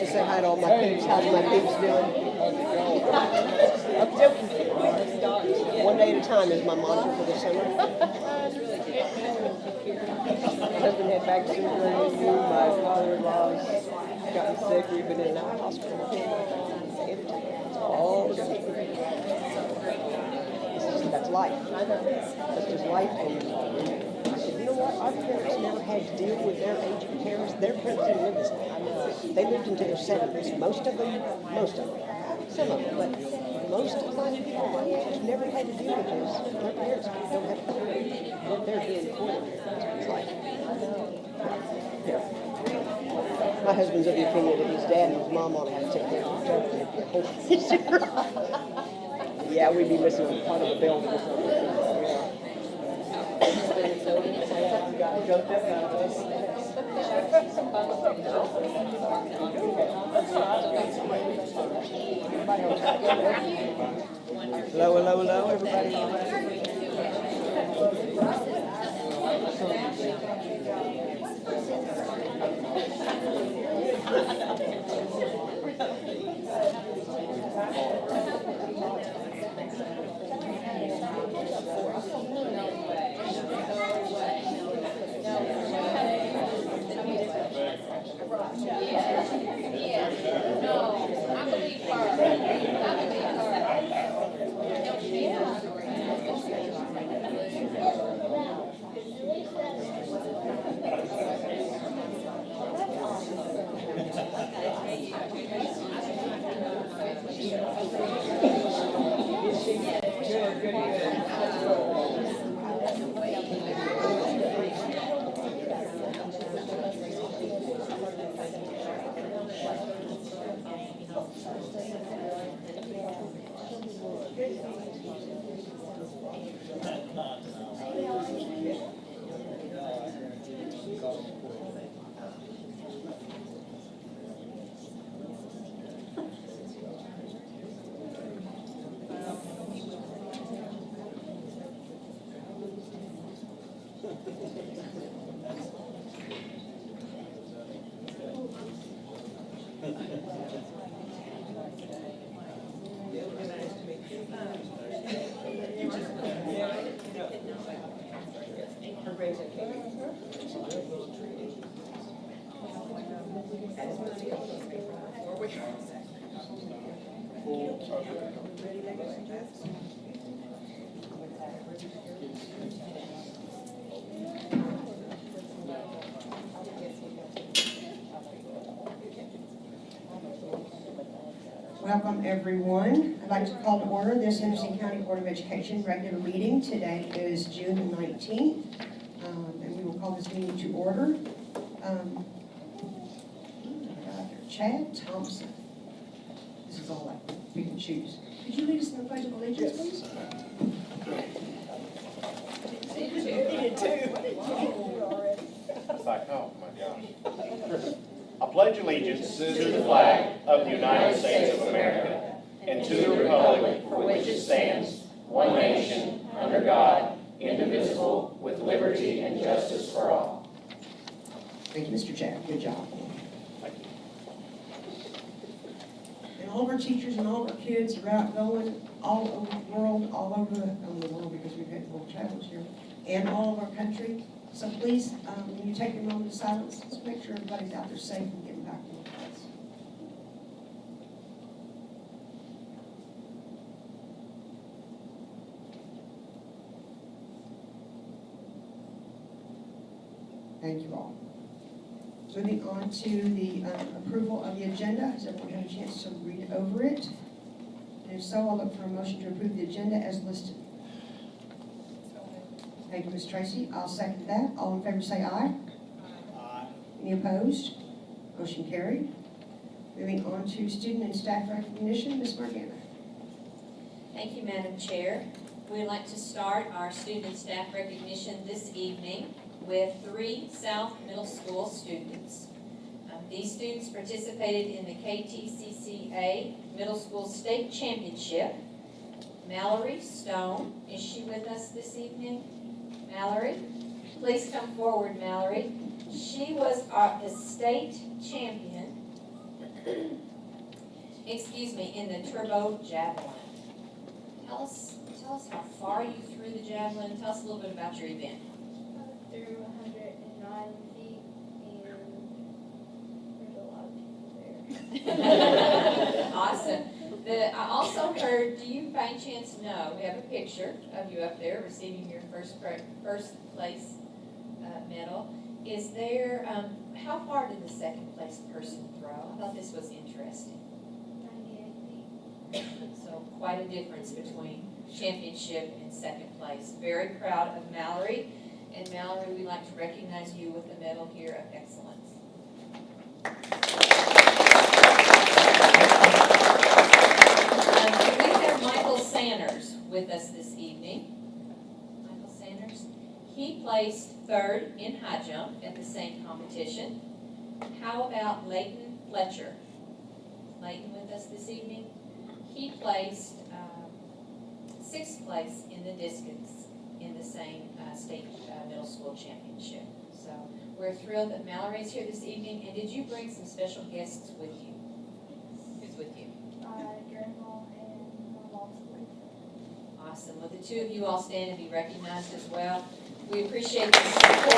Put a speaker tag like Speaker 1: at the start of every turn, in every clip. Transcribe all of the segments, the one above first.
Speaker 1: Say hi to all my peeps. How's my peeps doing? One day at a time is my mantra for the summer. My husband had back surgery. My father-in-law's gotten sick. We've been in and out of the hospital. All that's life. That's just life. And I said, you know what? Our parents never had to deal with their aging parents. Their parents didn't live this long. They lived into their 70s. Most of them. Some of them, but most of my people my age never had to deal with this. My parents don't have to do what they're doing for them. It's like, yeah. My husband's of the opinion that his dad and his mom ought to have to take care of each other. Yeah, we'd be missing part of the building or something. Hello, everybody.
Speaker 2: Welcome, everyone. I'd like to call to order this Henderson County Board of Education regular meeting. Today is June the 19th, and we will call this meeting to order. Chad Thompson. This is all like we can choose. Could you lead us in the Pledge of Allegiance, please?
Speaker 3: It's like, oh my gosh. I pledge allegiance to the flag of the United States of America and to the republic for which it stands, one nation, under God, indivisible, with liberty and justice for all.
Speaker 2: Thank you, Mr. Chad. Good job.
Speaker 3: Thank you.
Speaker 2: And all of our teachers and all of our kids are out going all over the world, because we've had world travels here, and all of our country. So please, when you take a moment of silence, just make sure everybody's out there safe and getting back to their class. Thank you all. Moving on to the approval of the agenda. Has everyone had a chance to read over it? And if so, I'll look for a motion to approve the agenda as listed. Thank you, Ms. Tracy. I'll second that. All in favor say aye.
Speaker 3: Aye.
Speaker 2: Any opposed? Motion carried. Moving on to student and staff recognition, Ms. Morgana.
Speaker 4: Thank you, Madam Chair. We'd like to start our student and staff recognition this evening with 3 South Middle School students. These students participated in the KTCCA Middle School State Championship. Mallory Stone, is she with us this evening? Mallory, please come forward, Mallory. She was the state champion, in the turbo javelin. Tell us how far you threw the javelin. Tell us a little bit about your event.
Speaker 5: Through 109 feet, and there's a lot of people there.
Speaker 4: Awesome. I also heard, do you by chance know, we have a picture of you up there receiving your first place medal. Is there, how far did the second place person throw? I thought this was interesting.
Speaker 5: 98 feet.
Speaker 4: So quite a difference between championship and second place. Very proud of Mallory. And Mallory, we'd like to recognize you with the Medal here of Excellence. We have Michael Sanders with us this evening. Michael Sanders. He placed 3rd in high jump at the same competition. How about Leighton Fletcher? Leighton with us this evening. He placed 6th place in the discus in the same state middle school championship. So we're thrilled that Mallory's here this evening. And did you bring some special guests with you? Who's with you?
Speaker 5: Grandma and my mom's boyfriend.
Speaker 4: Awesome. Will the 2 of you all stand and be recognized as well? We appreciate the support.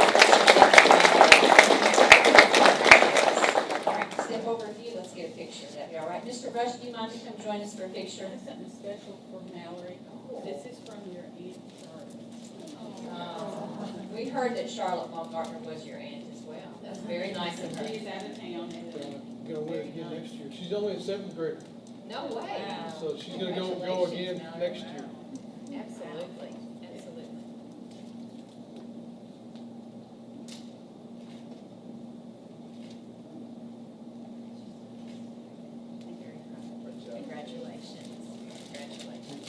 Speaker 4: All right, step over a few. Let's get a picture. That'd be all right. Mr. Rush, do you mind to come join us for a picture?
Speaker 6: Something special for Mallory. This is from your Aunt Charlotte.
Speaker 4: We heard that Charlotte Baumgartner was your aunt as well. That's very nice of her.
Speaker 6: She's out of town.
Speaker 7: Gonna win again next year. She's only in 7th grade,
Speaker 4: No way.
Speaker 6: Wow.
Speaker 7: so she's gonna go again next year.
Speaker 4: Absolutely. Absolutely. Congratulations. Congratulations.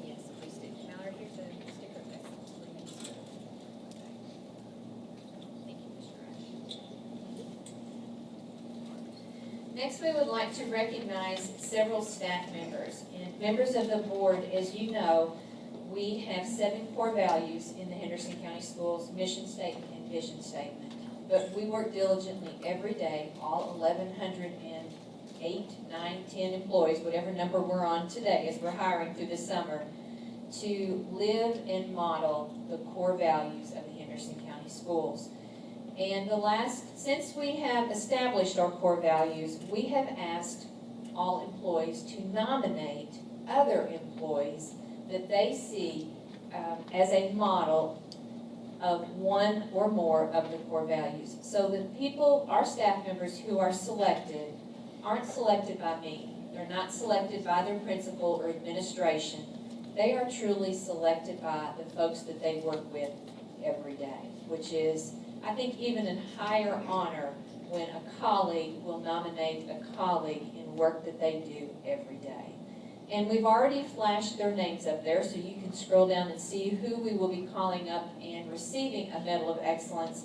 Speaker 4: Yes, please do. Mallory, here's a sticker of excellence for you. Thank you, Mr. Rush. Next, we would like to recognize several staff members. And members of the board, as you know, we have 7 core values in the Henderson County Schools mission statement and vision statement. but we work diligently every day, all 1,108, 9, 10 employees, whatever number we're on today as we're hiring through the summer, to live and model the core values of the Henderson County Schools. And since we have established our core values, we have asked all employees to nominate other employees that they see as a model of one or more of the core values. So the people, our staff members who are selected, aren't selected by me. They're not selected by their principal or administration. They are truly selected by the folks that they work with every day, which is, I think, even a higher honor when a colleague will nominate a colleague in work that they do every day. And we've already flashed their names up there, so you can scroll down and see who we will be calling up and receiving a Medal of Excellence.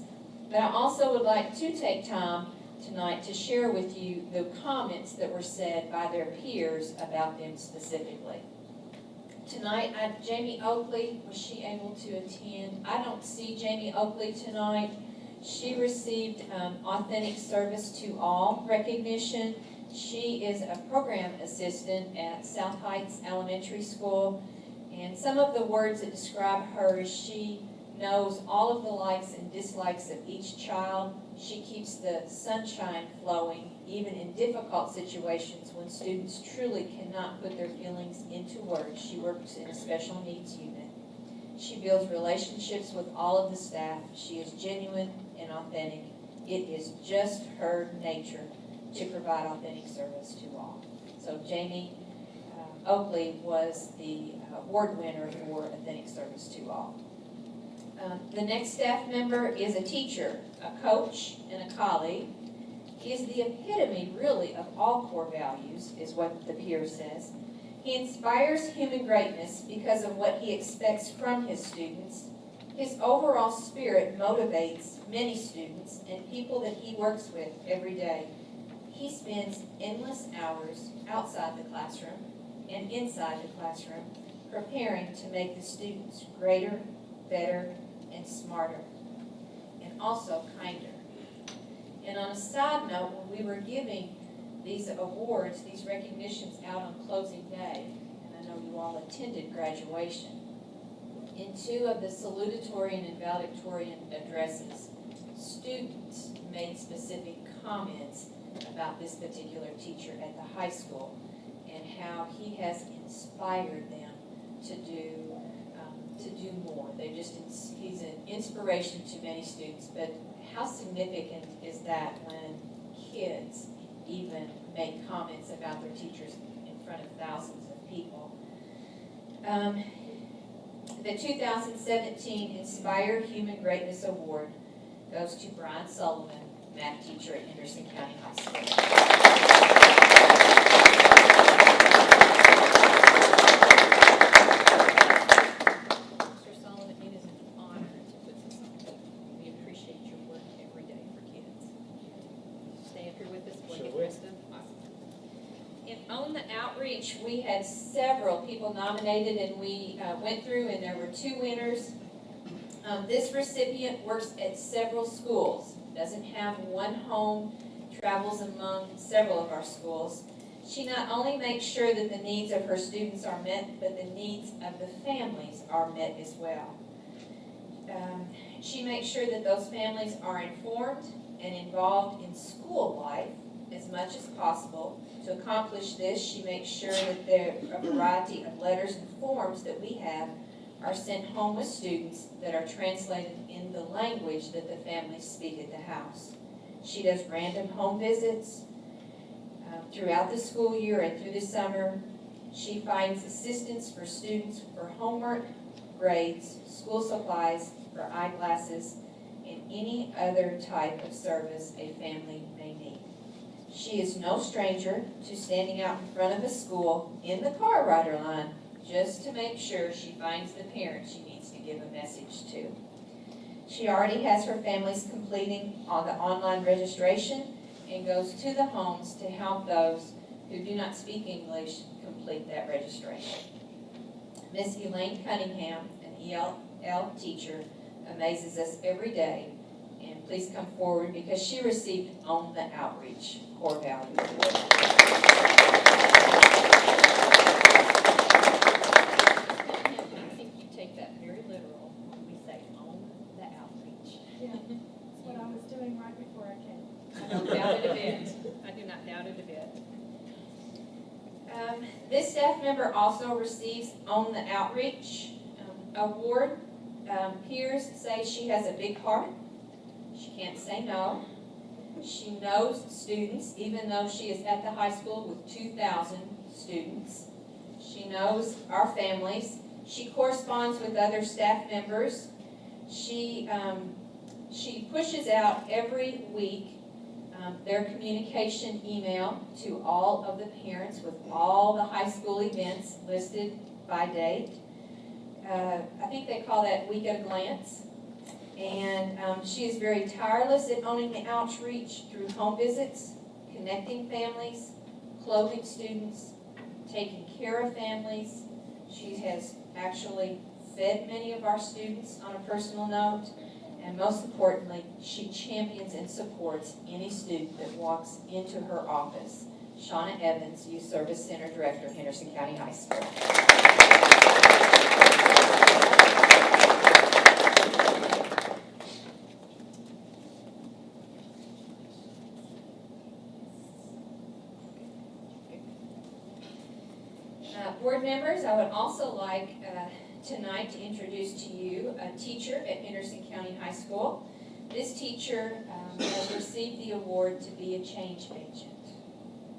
Speaker 4: But I also would like to take time tonight to share with you the comments that were said by their peers about them specifically. Tonight, Jamie Oakley, was she able to attend? I don't see Jamie Oakley tonight. She received Authentic Service to All recognition. She is a program assistant at South Heights Elementary School, and some of the words that describe her is she knows all of the likes and dislikes of each child. She keeps the sunshine flowing, even in difficult situations when students truly cannot put their feelings into words. She works in a special needs unit. She builds relationships with all of the staff. She is genuine and authentic. It is just her nature to provide authentic service to all. So Jamie Oakley was the award winner for Authentic Service to All. The next staff member is a teacher, a coach, and a colleague. He is the epitome, really, of all core values, is what the peer says. He inspires human greatness because of what he expects from his students. His overall spirit motivates many students and people that he works with every day. He spends endless hours outside the classroom and inside the classroom preparing to make the students greater, better, and smarter, and also kinder. And on a side note, when we were giving these awards, these recognitions out on closing day, and I know you all attended graduation, in 2 of the salutatory and valedictorian addresses, students made specific comments about this particular teacher at the high school and how he has inspired them to do more. He's an inspiration to many students, but how significant is that when kids even make comments about their teachers in front of thousands of people? The 2017 Inspire Human Greatness Award goes to Brian Sullivan, math teacher at Henderson County High School.
Speaker 6: Mr. Solomon, it is an honor to put this on. We appreciate your work every day for kids. Stay up here with us, boy, get Kristen.
Speaker 4: And on the outreach, we had several people nominated, and we went through, and there were 2 winners. This recipient works at several schools, doesn't have one home, travels among several of our schools. She not only makes sure that the needs of her students are met, but the needs of the families are met as well. She makes sure that those families are informed and involved in school life as much as possible. To accomplish this, she makes sure that a variety of letters and forms that we have are sent home with students that are translated in the language that the families speak at the house. She does random home visits throughout the school year and through the summer. She finds assistance for students for homework, grades, school supplies, for eyeglasses, and any other type of service a family may need. She is no stranger to standing out in front of a school in the car rider line just to make sure she finds the parent she needs to give a message to. She already has her families completing on the online registration and goes to the homes to help those who do not speak English complete that registration. Miss Elaine Cunningham, an EL teacher, amazes us every day and please come forward because she received On the Outreach Core Value Award.
Speaker 6: I think you take that very literal when we say on the outreach.
Speaker 5: Yeah, that's what I was doing right before I came.
Speaker 6: I don't doubt it a bit. I do not doubt it a bit.
Speaker 4: This staff member also receives On the Outreach Award. Peers say she has a big heart. She can't say no. She knows students, even though she is at the high school with 2,000 students. She knows our families. She corresponds with other staff members. She pushes out every week their communication email to all of the parents with all the high school events listed by date. I think they call that week at a glance. And she is very tireless at owning the outreach through home visits, connecting families, clothing students, taking care of families. She has actually fed many of our students on a personal note. And most importantly, she champions and supports any student that walks into her office. Shauna Evans, Youth Service Center Director, Henderson County High School. Board members, I would also like tonight to introduce to you a teacher at Henderson County High School. This teacher has received the award to be a change agent.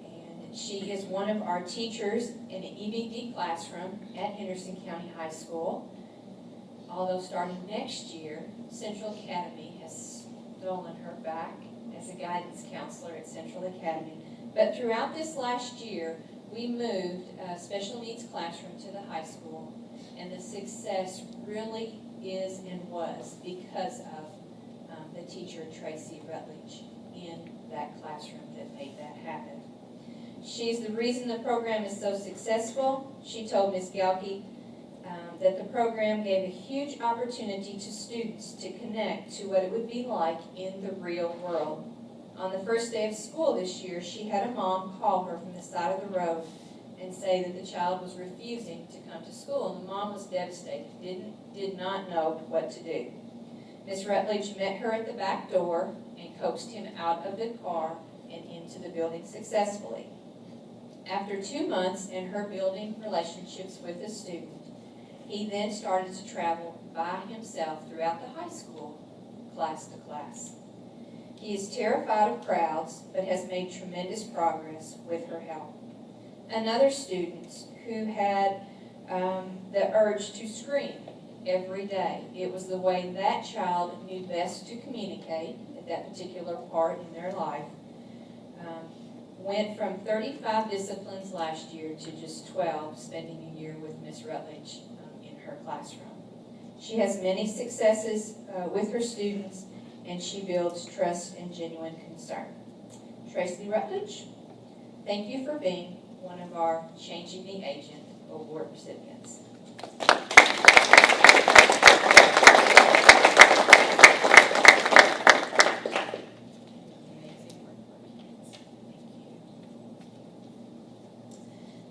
Speaker 4: And she is one of our teachers in an EBD classroom at Henderson County High School. Although starting next year, Central Academy has stolen her back as a guidance counselor at Central Academy. But throughout this last year, we moved a special needs classroom to the high school, and the success really is and was because of the teacher, Tracy Rutledge, in that classroom that made that happen. She's the reason the program is so successful. She told Ms. Galke that the program gave a huge opportunity to students to connect to what it would be like in the real world. On the first day of school this year, she had a mom call her from the side of the road and say that the child was refusing to come to school. And the mom was devastated, did not know what to do. Ms. Rutledge met her at the back door and coaxed him out of the car and into the building successfully. After 2 months in her building relationships with the student, he then started to travel by himself throughout the high school, class to class. He is terrified of crowds, but has made tremendous progress with her help. Another student who had the urge to scream every day. It was the way that child knew best to communicate at that particular part in their life. Went from 35 disciplines last year to just 12, spending a year with Ms. Rutledge in her classroom. She has many successes with her students, and she builds trust and genuine concern. Tracy Rutledge, thank you for being one of our Changing the Agent Award recipients.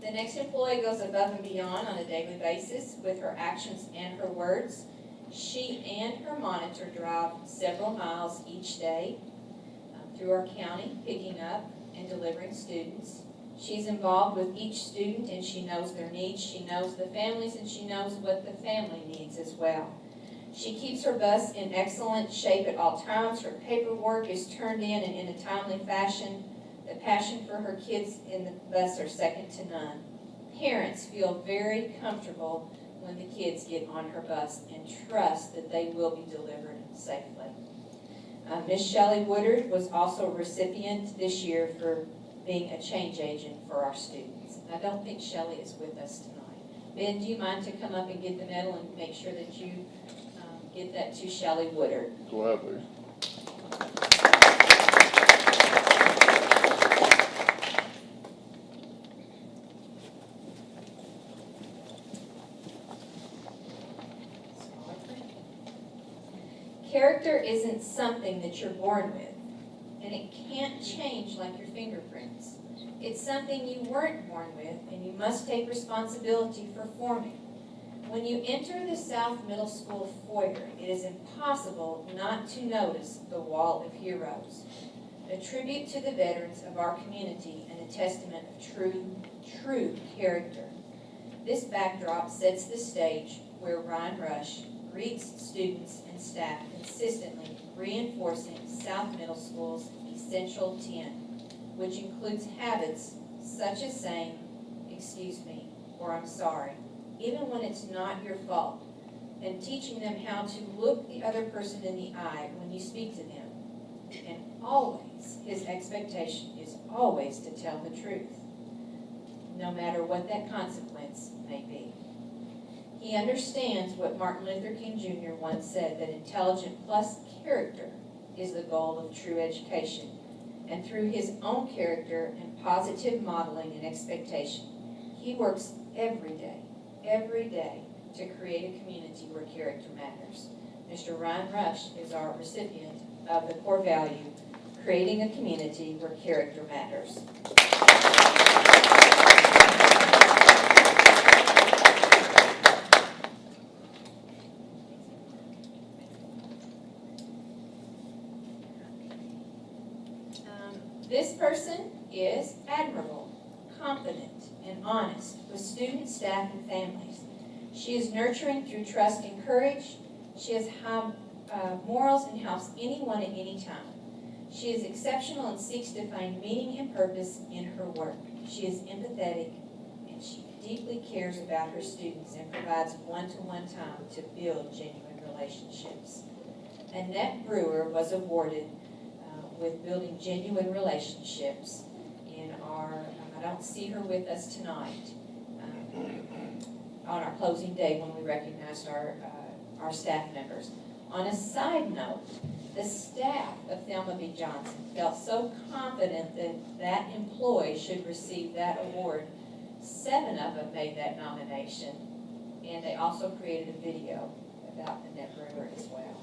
Speaker 4: The next employee goes above and beyond on a daily basis with her actions and her words. She and her monitor drive several miles each day through our county, picking up and delivering students. She's involved with each student and she knows their needs. She knows the families and she knows what the family needs as well. She keeps her bus in excellent shape at all times. Her paperwork is turned in and in a timely fashion. The passion for her kids in the bus are second to none. Parents feel very comfortable when the kids get on her bus and trust that they will be delivered safely. Ms. Shelley Woodard was also a recipient this year for being a change agent for our students. I don't think Shelley is with us tonight. Ben, do you mind to come up and get the medal and make sure that you get that to Shelley Woodard?
Speaker 8: Gladly.
Speaker 4: Character isn't something that you're born with, and it can't change like your fingerprints. It's something you weren't born with, and you must take responsibility for forming. When you enter the South Middle School foyer, it is impossible not to notice the Wall of Heroes, a tribute to the veterans of our community and a testament of true character. This backdrop sets the stage where Ryan Rush greets students and staff, consistently reinforcing South Middle School's essential 10, which includes habits such as saying, "Excuse me," or "I'm sorry," even when it's not your fault, and teaching them how to look the other person in the eye when you speak to them. And always, his expectation is always to tell the truth, no matter what that consequence may be. He understands what Martin Luther King Jr. once said, that intelligence plus character is the goal of true education. And through his own character and positive modeling and expectation, he works every day to create a community where character matters. Mr. Ryan Rush is our recipient of the core value, creating a community where character matters. This person is admirable, confident, and honest with students, staff, and families. She is nurturing through trust and courage. She has high morals and helps anyone at any time. She is exceptional and seeks to find meaning and purpose in her work. She is empathetic, and she deeply cares about her students and provides one-to-one time to build genuine relationships. Annette Brewer was awarded with building genuine relationships in our, I don't see her with us tonight, on our closing day when we recognized our staff members. On a side note, the staff of Thelma B. Johnson felt so confident that that employee should receive that award. 7 of them made that nomination, and they also created a video about Annette Brewer as well.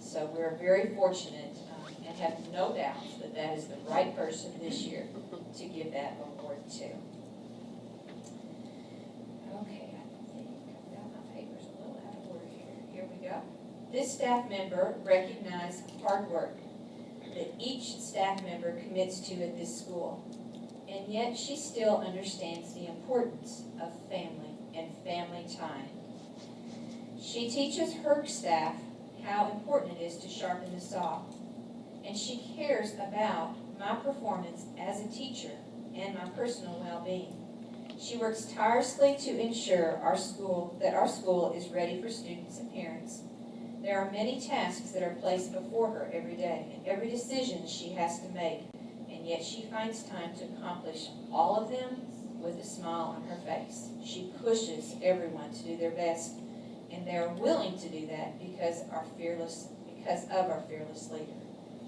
Speaker 4: So we're very fortunate and have no doubts that that is the right person this year to give that award to. Okay, I think I've got my papers a little out of order here. Here we go. This staff member recognized hard work that each staff member commits to at this school, and yet she still understands the importance of family and family time. She teaches her staff how important it is to sharpen the saw, and she cares about my performance as a teacher and my personal well-being. She works tirelessly to ensure that our school is ready for students and parents. There are many tasks that are placed before her every day, and every decision she has to make, and yet she finds time to accomplish all of them with a smile on her face. She pushes everyone to do their best, and they are willing to do that because of our fearless leader.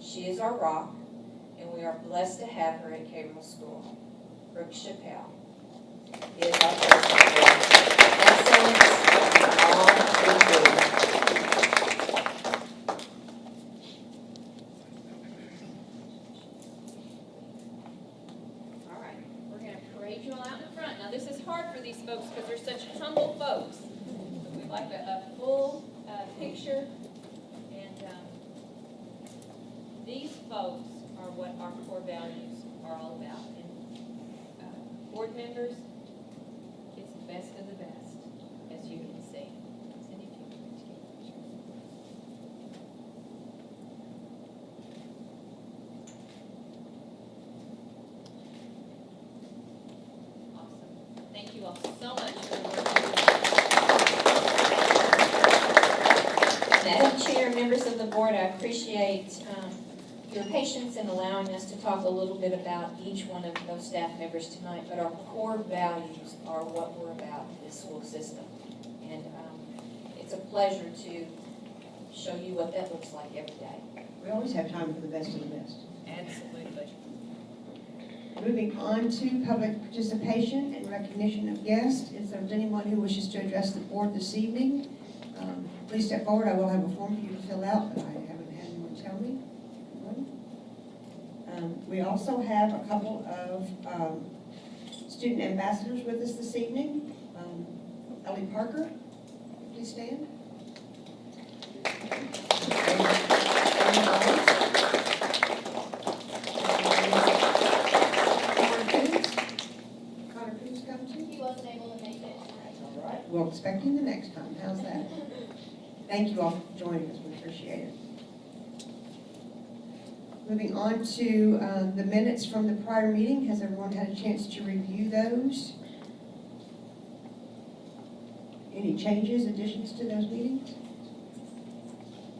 Speaker 4: She is our rock, and we are blessed to have her at Cable School. Brooke Chappelle is our president. Excellence in all we do.
Speaker 6: All right, we're going to parade you all out in front. Now, this is hard for these folks because they're such humble folks. So we'd like a full picture. These folks are what our core values are all about. And board members, it's the best of the best, as you can see. Cindy, if you want to take a picture. Awesome. Thank you all so much for working.
Speaker 4: Madam Chair, members of the board, I appreciate your patience in allowing us to talk a little bit about each one of those staff members tonight, but our core values are what we're about in this school system. And it's a pleasure to show you what that looks like every day.
Speaker 2: We always have time for the best of the best.
Speaker 6: Absolutely.
Speaker 2: Moving on to public participation and recognition of guests. If there's anyone who wishes to address the board this evening, please step forward. I will have a form for you to fill out, but I haven't had anyone We also have a couple of student ambassadors with us this evening. Ellie Parker, please stand. Connor Coons come too?
Speaker 5: He wasn't able to make it.
Speaker 2: All right, we'll expect you the next time. How's that? Thank you all for joining us. We appreciate it. Moving on to the minutes from the prior meeting. Has everyone had a chance to review those? Any changes, additions to those meetings?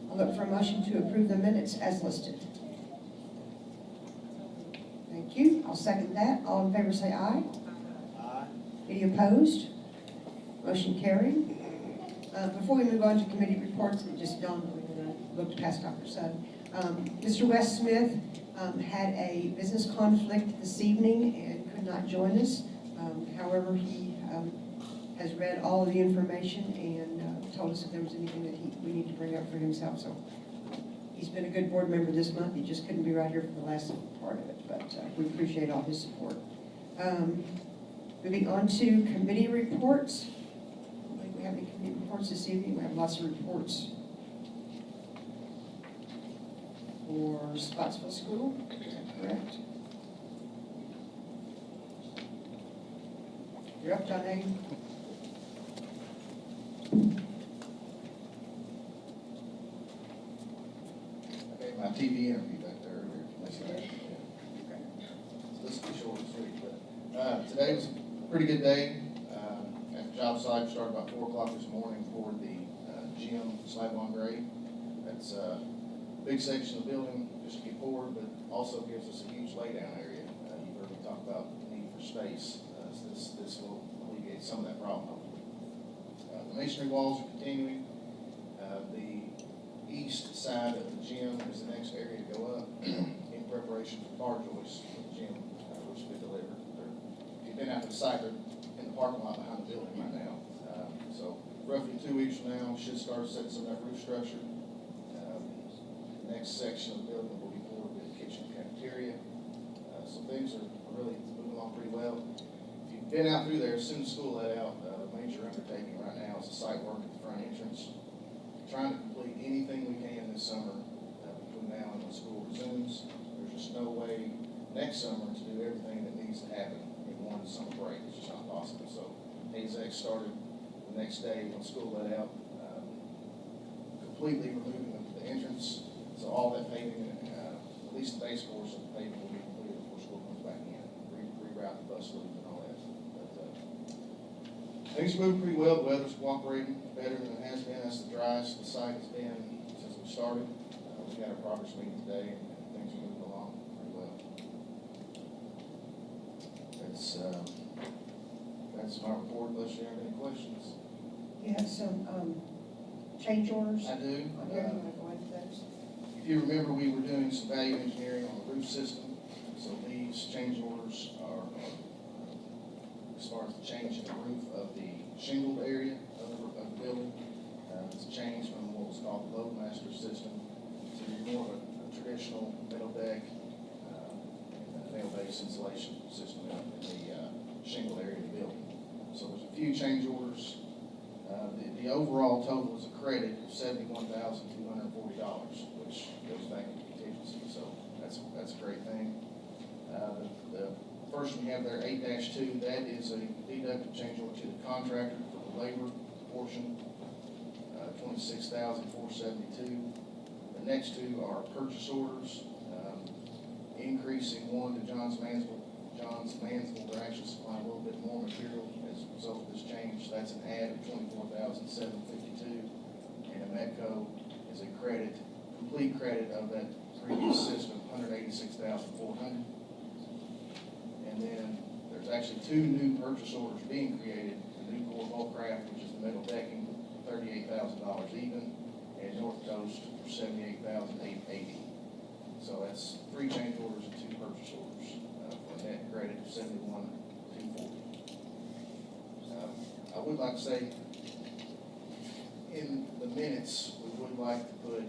Speaker 2: I'll look for a motion to approve the minutes as listed. Thank you. I'll second that. All in favor say aye.
Speaker 3: Aye.
Speaker 2: Any opposed? Motion carried. Before we move on to committee reports, it just dawned on me when I looked past Dr. Sutton. Mr. Wes Smith had a business conflict this evening and could not join us. However, he has read all of the information and told us if there was anything that we need to bring up for himself. So he's been a good board member this month. He just couldn't be right here for the last part of it, but we appreciate all his support. Moving on to committee reports. I don't think we have any committee reports this evening. We have lots of reports for Spotsville School. Is that correct? You're up, John Hagan.
Speaker 8: I gave my TV interview back there earlier. That's right. Yeah. So this will be short and sweet, but today was a pretty good day. At the job site, started about 4 o'clock this morning for the gym slab on grade. That's a big section of the building just to get poured, but also gives us a huge laydown area. You've heard me talk about the need for space. So this will alleviate some of that problem, hopefully. The masonry walls are continuing. The east side of the gym is the next area to go up in preparation for bar joists for the gym, which will be delivered. If you've been out to the site, they're in the parking lot behind the building right now. So roughly 2 weeks from now, we should start setting some of that roof structure. The next section of the building will be poured with the kitchen cafeteria. So things are really moving along pretty well. If you've been out through there, as soon as school let out, major undertaking right now is the site work at the front entrance. Trying to complete anything we can this summer between now and when school resumes. There's just no way next summer to do everything that needs to happen in one summer break. It's just not possible. So AZEC started the next day when school let out, completely removing the entrance. So all that paving, at least the base course of the paving will be completed before school comes back in. Reroute the bus loop and all that. Things are moving pretty well. The weather's cooperating better than it has been. That's the driest the site has been since we started. We got our progress meeting today, and things are moving along pretty well. That's my report. Unless you have any questions.
Speaker 2: You have some change orders?
Speaker 8: I do.
Speaker 2: On here, you want to go into those?
Speaker 8: If you remember, we were doing some value engineering on the roof system. So these change orders are as far as the change in the roof of the shingled area of the building. It's changed from what was called the Loadmaster system to more of a traditional metal deck and nail-based insulation system in the shingled area of the building. So there's a few change orders. The overall total is a credit of $71,240, which goes back into contingency. So that's a great thing. The first one we have there, 8-2, that is a deductive change order to the contractor for the labor portion, $26,472. The next two are purchase orders, increasing one to Johns Mansville. They're actually supplying a little bit more material as a result of this change. So that's an add of $24,752. And a Metco is a credit, complete credit of that previous system, $186,400. And then there's actually 2 new purchase orders being created. The new core Volcraft, which is the metal decking, $38,000 even, and North Coast for $78,880. So that's 3 change orders and 2 purchase orders for a net credit of $71,240. I would like to say, in the minutes, we would like to put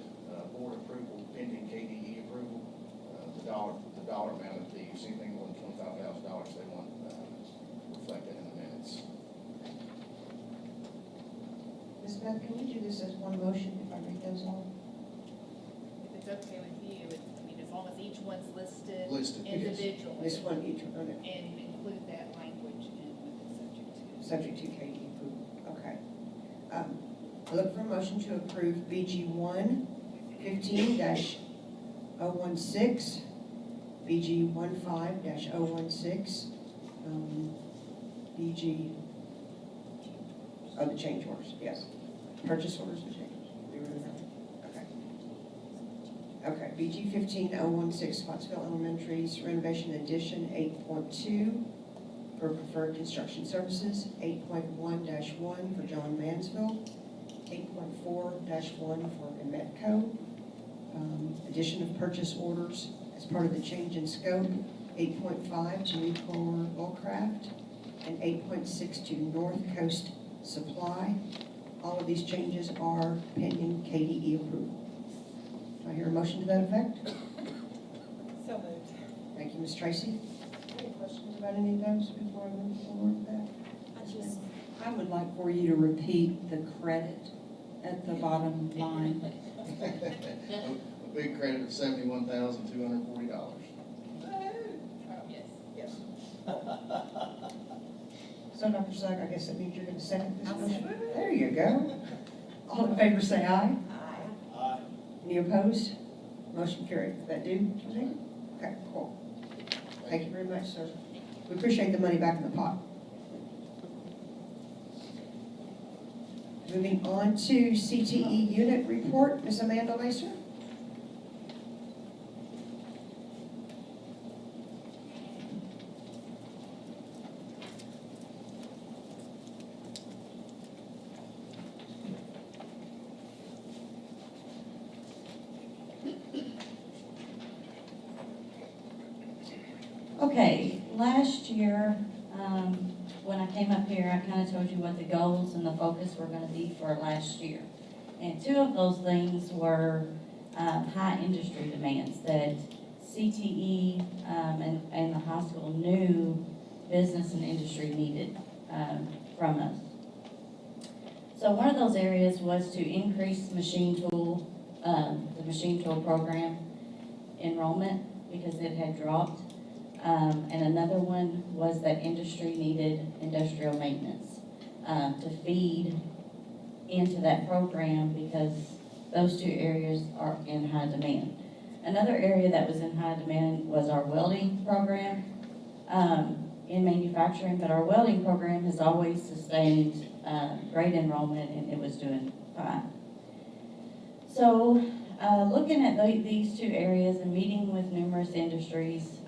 Speaker 8: board approval pending KDE approval. The dollar amount of fees, anything more than $25,000, they want reflected in the minutes.
Speaker 2: Ms. Beth, can we do this as one motion if I read those all?
Speaker 9: If it's okay with you, I mean, as long as each one's listed
Speaker 8: Listed.
Speaker 9: individually.
Speaker 2: This one each, okay.
Speaker 9: And include that language in with the
Speaker 2: Subject
Speaker 9: subject to.
Speaker 2: to KD approval, okay. I look for a motion to approve BG 115-016, BG 15-016, BG, the change orders, yes. Purchase orders and change orders. We were in that. Okay. Okay, BG 15-016, Scottsville Elementary's renovation addition 8.2 for preferred construction services, 8.1-1 for John Mansville, 8.4-1 for Emetco, addition of purchase orders as part of the change in scope, 8.5 to Nucor Bullcraft, and 8.6 to North Coast Supply. All of these changes are pending KDE approval. Do I hear a motion to that effect?
Speaker 9: So moved.
Speaker 2: Thank you, Ms. Tracy. Any questions about any of those before I move forward with that?
Speaker 10: I would like for you to repeat the credit at the bottom line.
Speaker 8: A big credit of $71,240.
Speaker 9: Yes.
Speaker 2: Yes. So, Dr. Zug, I guess that means you're going to second this motion? There you go. All in favor say aye.
Speaker 3: Aye.
Speaker 2: Any opposed? Motion carried. Did that do? Okay, cool. Thank you very much, sir. We appreciate the money back in the pot. Moving on to CTE unit report, Ms. Amanda Lacer.
Speaker 10: Okay, last year, when I came up here, I kind of told you what the goals and the focus were going to be for last year. And two of those things were high industry demands that CTE and the high school knew business and industry needed from us. So one of those areas was to increase the machine tool program enrollment because it had dropped. And another one was that industry needed industrial maintenance to feed into that program because those two areas are in high demand. Another area that was in high demand was our welding program in manufacturing, but our welding program has always sustained great enrollment and it was doing fine. So looking at these two areas and meeting with numerous industries,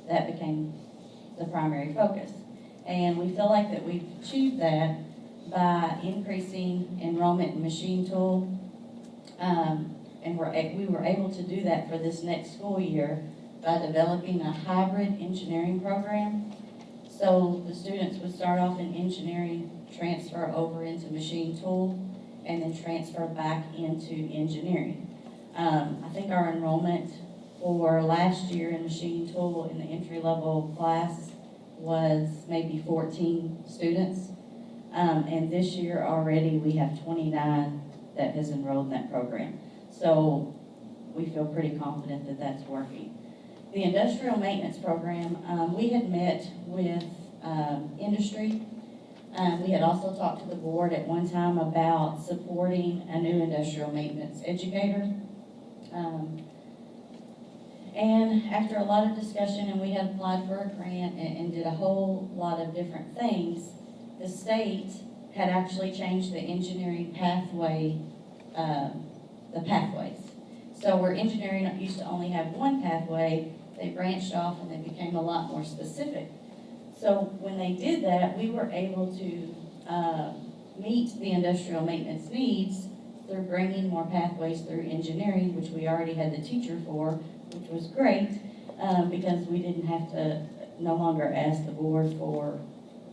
Speaker 10: that became the primary focus. And we feel like that we've achieved that by increasing enrollment in machine tool. And we were able to do that for this next school year by developing a hybrid engineering program. So the students would start off in engineering, transfer over into machine tool, and then transfer back into engineering. I think our enrollment for last year in machine tool in the entry-level class was maybe 14 students. And this year already we have 29 that has enrolled in that program. So we feel pretty confident that that's working. The industrial maintenance program, we had met with industry. We had also talked to the board at one time about supporting a new industrial maintenance educator. And after a lot of discussion, and we had applied for a grant and did a whole lot of different things, the state had actually changed the engineering pathway, the pathways. So where engineering used to only have one pathway, they branched off and they became a lot more specific. So when they did that, we were able to meet the industrial maintenance needs through bringing more pathways through engineering, which we already had the teacher for, which was great because we didn't have to no longer ask the board for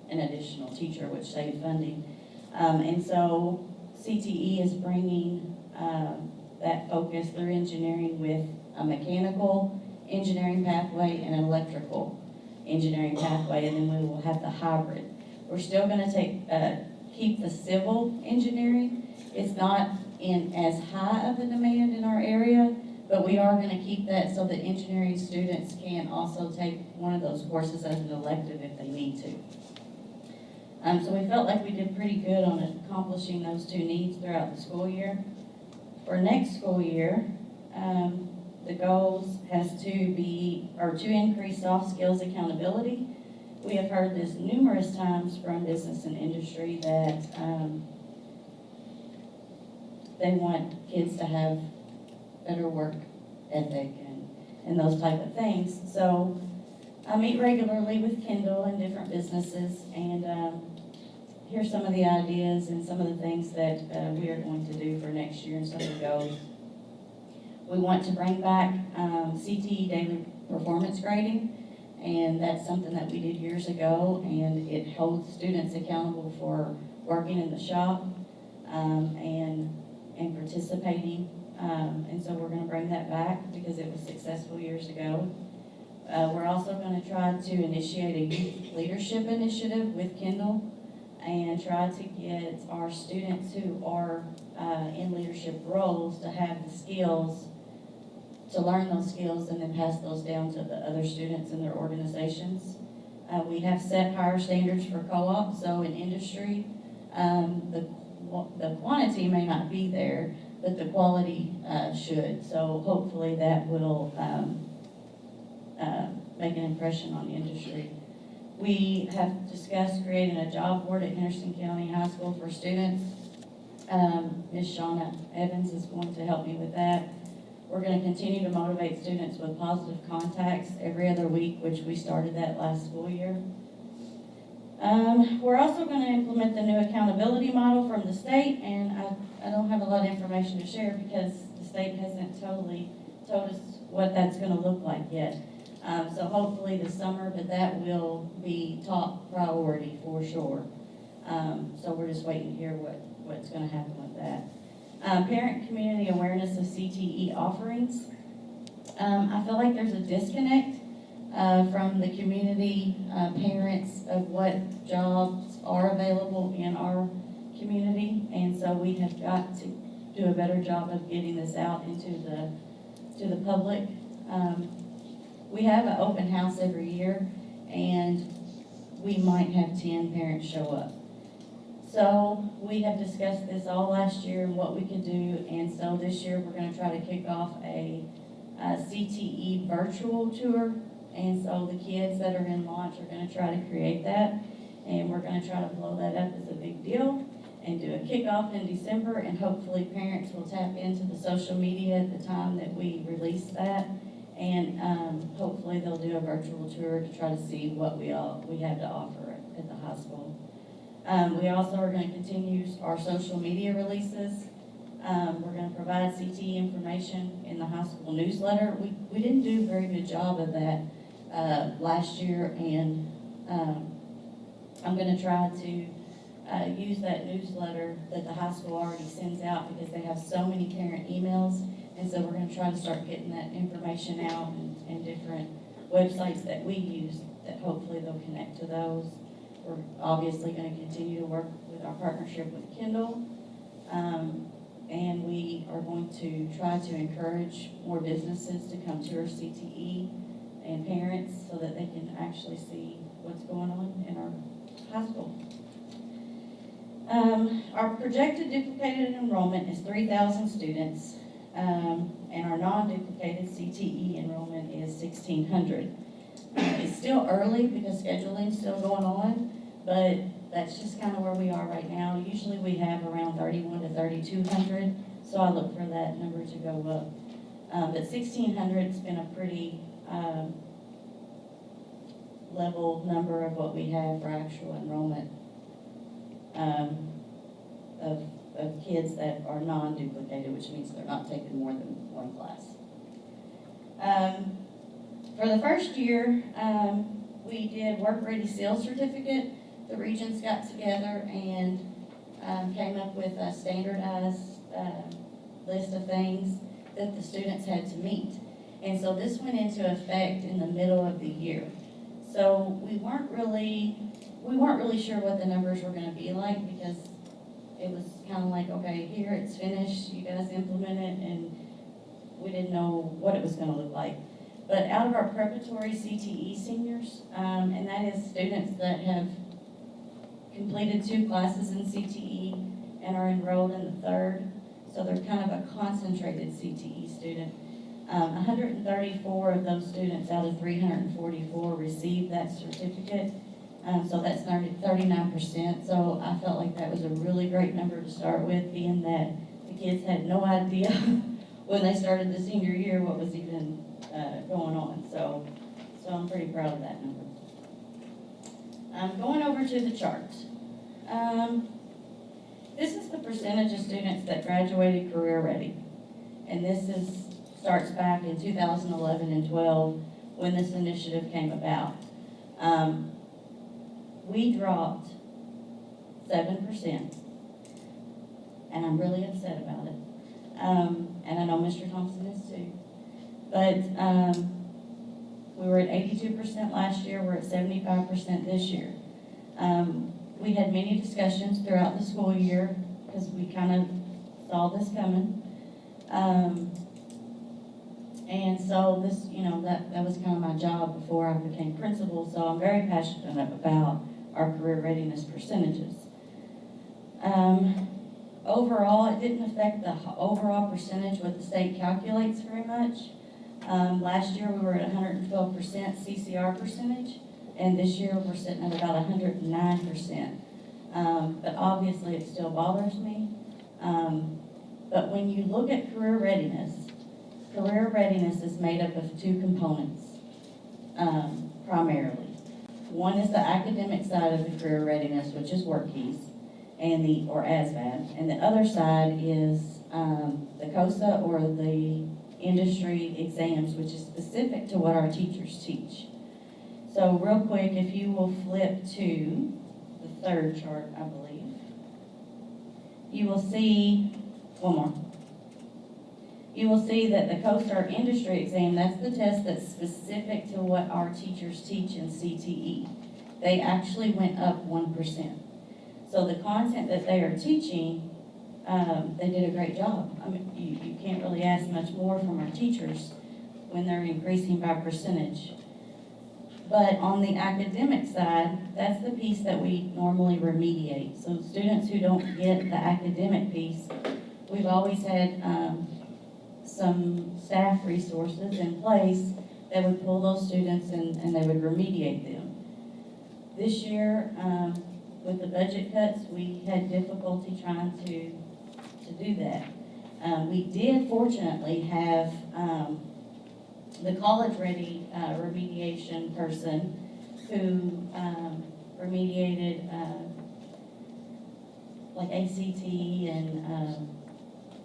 Speaker 10: an additional teacher, which saved funding. And so CTE is bringing that focus through engineering with a mechanical engineering pathway and an electrical engineering pathway, and then we will have the hybrid. We're still gonna keep the civil engineering. It's not in as high of a demand in our area, but we are gonna keep that so that engineering students can also take one of those courses as an elective if they need to. So we felt like we did pretty good on accomplishing those two needs throughout the school year. For next school year, the goals has to increase soft skills accountability. We have heard this numerous times from business and industry that they want kids to have better work ethic and those type of things. So I meet regularly with Kendall and different businesses and hear some of the ideas and some of the things that we are going to do for next year and some of the goals. We want to bring back CTE daily performance grading, and that's something that we did years ago, and it holds students accountable for working in the shop and participating. And so we're going to bring that back because it was successful years ago. We're also going to try to initiate a youth leadership initiative with Kendall and try to get our students who are in leadership roles to have the skills, to learn those skills and then pass those down to the other students in their organizations. We have set higher standards for co-op, so in industry, the quantity may not be there, but the quality should. So hopefully that will make an impression on industry. We have discussed creating a job board at Henderson County High School for students. Ms. Shauna Evans is going to help me with that. We're going to continue to motivate students with positive contacts every other week, which we started that last school year. We're also going to implement the new accountability model from the state, and I don't have a lot of information to share because the state hasn't totally told us what that's going to look like yet. So hopefully this summer, but that will be top priority for sure. So we're just waiting to hear what's going to happen with that. Parent community awareness of CTE offerings. I feel like there's a disconnect from the community parents of what jobs are available in our community, and so we have got to do a better job of getting this out into the public. We have an open house every year, and we might have 10 parents show up. So we have discussed this all last year and what we could do, and so this year we're going to try to kick off a Cte Virtual Tour, and so the kids that are in launch are going to try to create that, and we're going to try to blow that up as a big deal and do a kickoff in December, and hopefully parents will tap into the social media at the time that we release that, and hopefully they'll do a virtual tour to try to see what we have to offer at the high school. We also are going to continue our social media releases. We're going to provide CTE information in the high school newsletter. We didn't do a very good job of that last year, and I'm going to try to use that newsletter that the high school already sends out because they have so many parent emails, and so we're going to try to start getting that information out and different websites that we use that hopefully they'll connect to those. We're obviously going to continue to work with our partnership with Kendall, and we are going to try to encourage more businesses to come to our CTE and parents so that they can actually see what's going on in our high school. Our projected duplicated enrollment is 3,000 students, and our non-duplicated CTE enrollment is 1,600. It's still early because scheduling's still going on, but that's just kind of where we are right now. Usually we have around 3,100 to 3,200, so I look for that number to go up. But 1,600's been a pretty level number of what we have for actual enrollment of kids that are non-duplicated, which means they're not taking more than one class. For the first year, we did Work Ready Seal Certificate. The regents got together and came up with a standardized list of things that the students had to meet. And so this went into effect in the middle of the year. So we weren't really sure what the numbers were gonna be like, because it was kind of like, okay, here it's finished, you guys implement it, and we didn't know what it was gonna look like. But out of our preparatory CTE seniors, and that is students that have completed 2 classes in CTE and are enrolled in the 3rd, so they're kind of a concentrated CTE student. 134 of those students out of 344 received that certificate, so that's 39%. So I felt like that was a really great number to start with, being that the kids had no idea when they started the senior year what was even going on. So I'm pretty proud of that number. Going over to the chart. This is the percentage of students that graduated career ready. And this starts back in 2011 and 12 when this initiative came about. We dropped 7%, and I'm really upset about it. And I know Mr. Thompson is too. But we were at 82% last year, we're at 75% this year. We had many discussions throughout the school year because we kind of saw this coming. And so this, that was kind of my job before I became principal, so I'm very passionate about our career readiness percentages. Overall, it didn't affect the overall percentage what the state calculates very much. Last year we were at 112% CCR percentage, and this year we're sitting at about 109%. But obviously it still bothers me. But when you look at career readiness is made up of 2 components, primarily. One is the academic side of the career readiness, which is work keys, or ASVAB, and the other side is the COSA or the industry exams, which is specific to what our teachers teach. So real quick, if you will flip to the 3rd chart, I believe, you will see, one more. You will see that the COSA or industry exam, that's the test that's specific to what our teachers teach in CTE. They actually went up 1%. So the content that they are teaching, they did a great job. I mean, you can't really ask much more from our teachers when they're increasing by percentage. But on the academic side, that's the piece that we normally remediate. So students who don't get the academic piece, we've always had some staff resources in place that would pull those students and they would remediate them. This year, with the budget cuts, we had difficulty trying to do that. We did fortunately have the college-ready remediation person who remediated like ACT and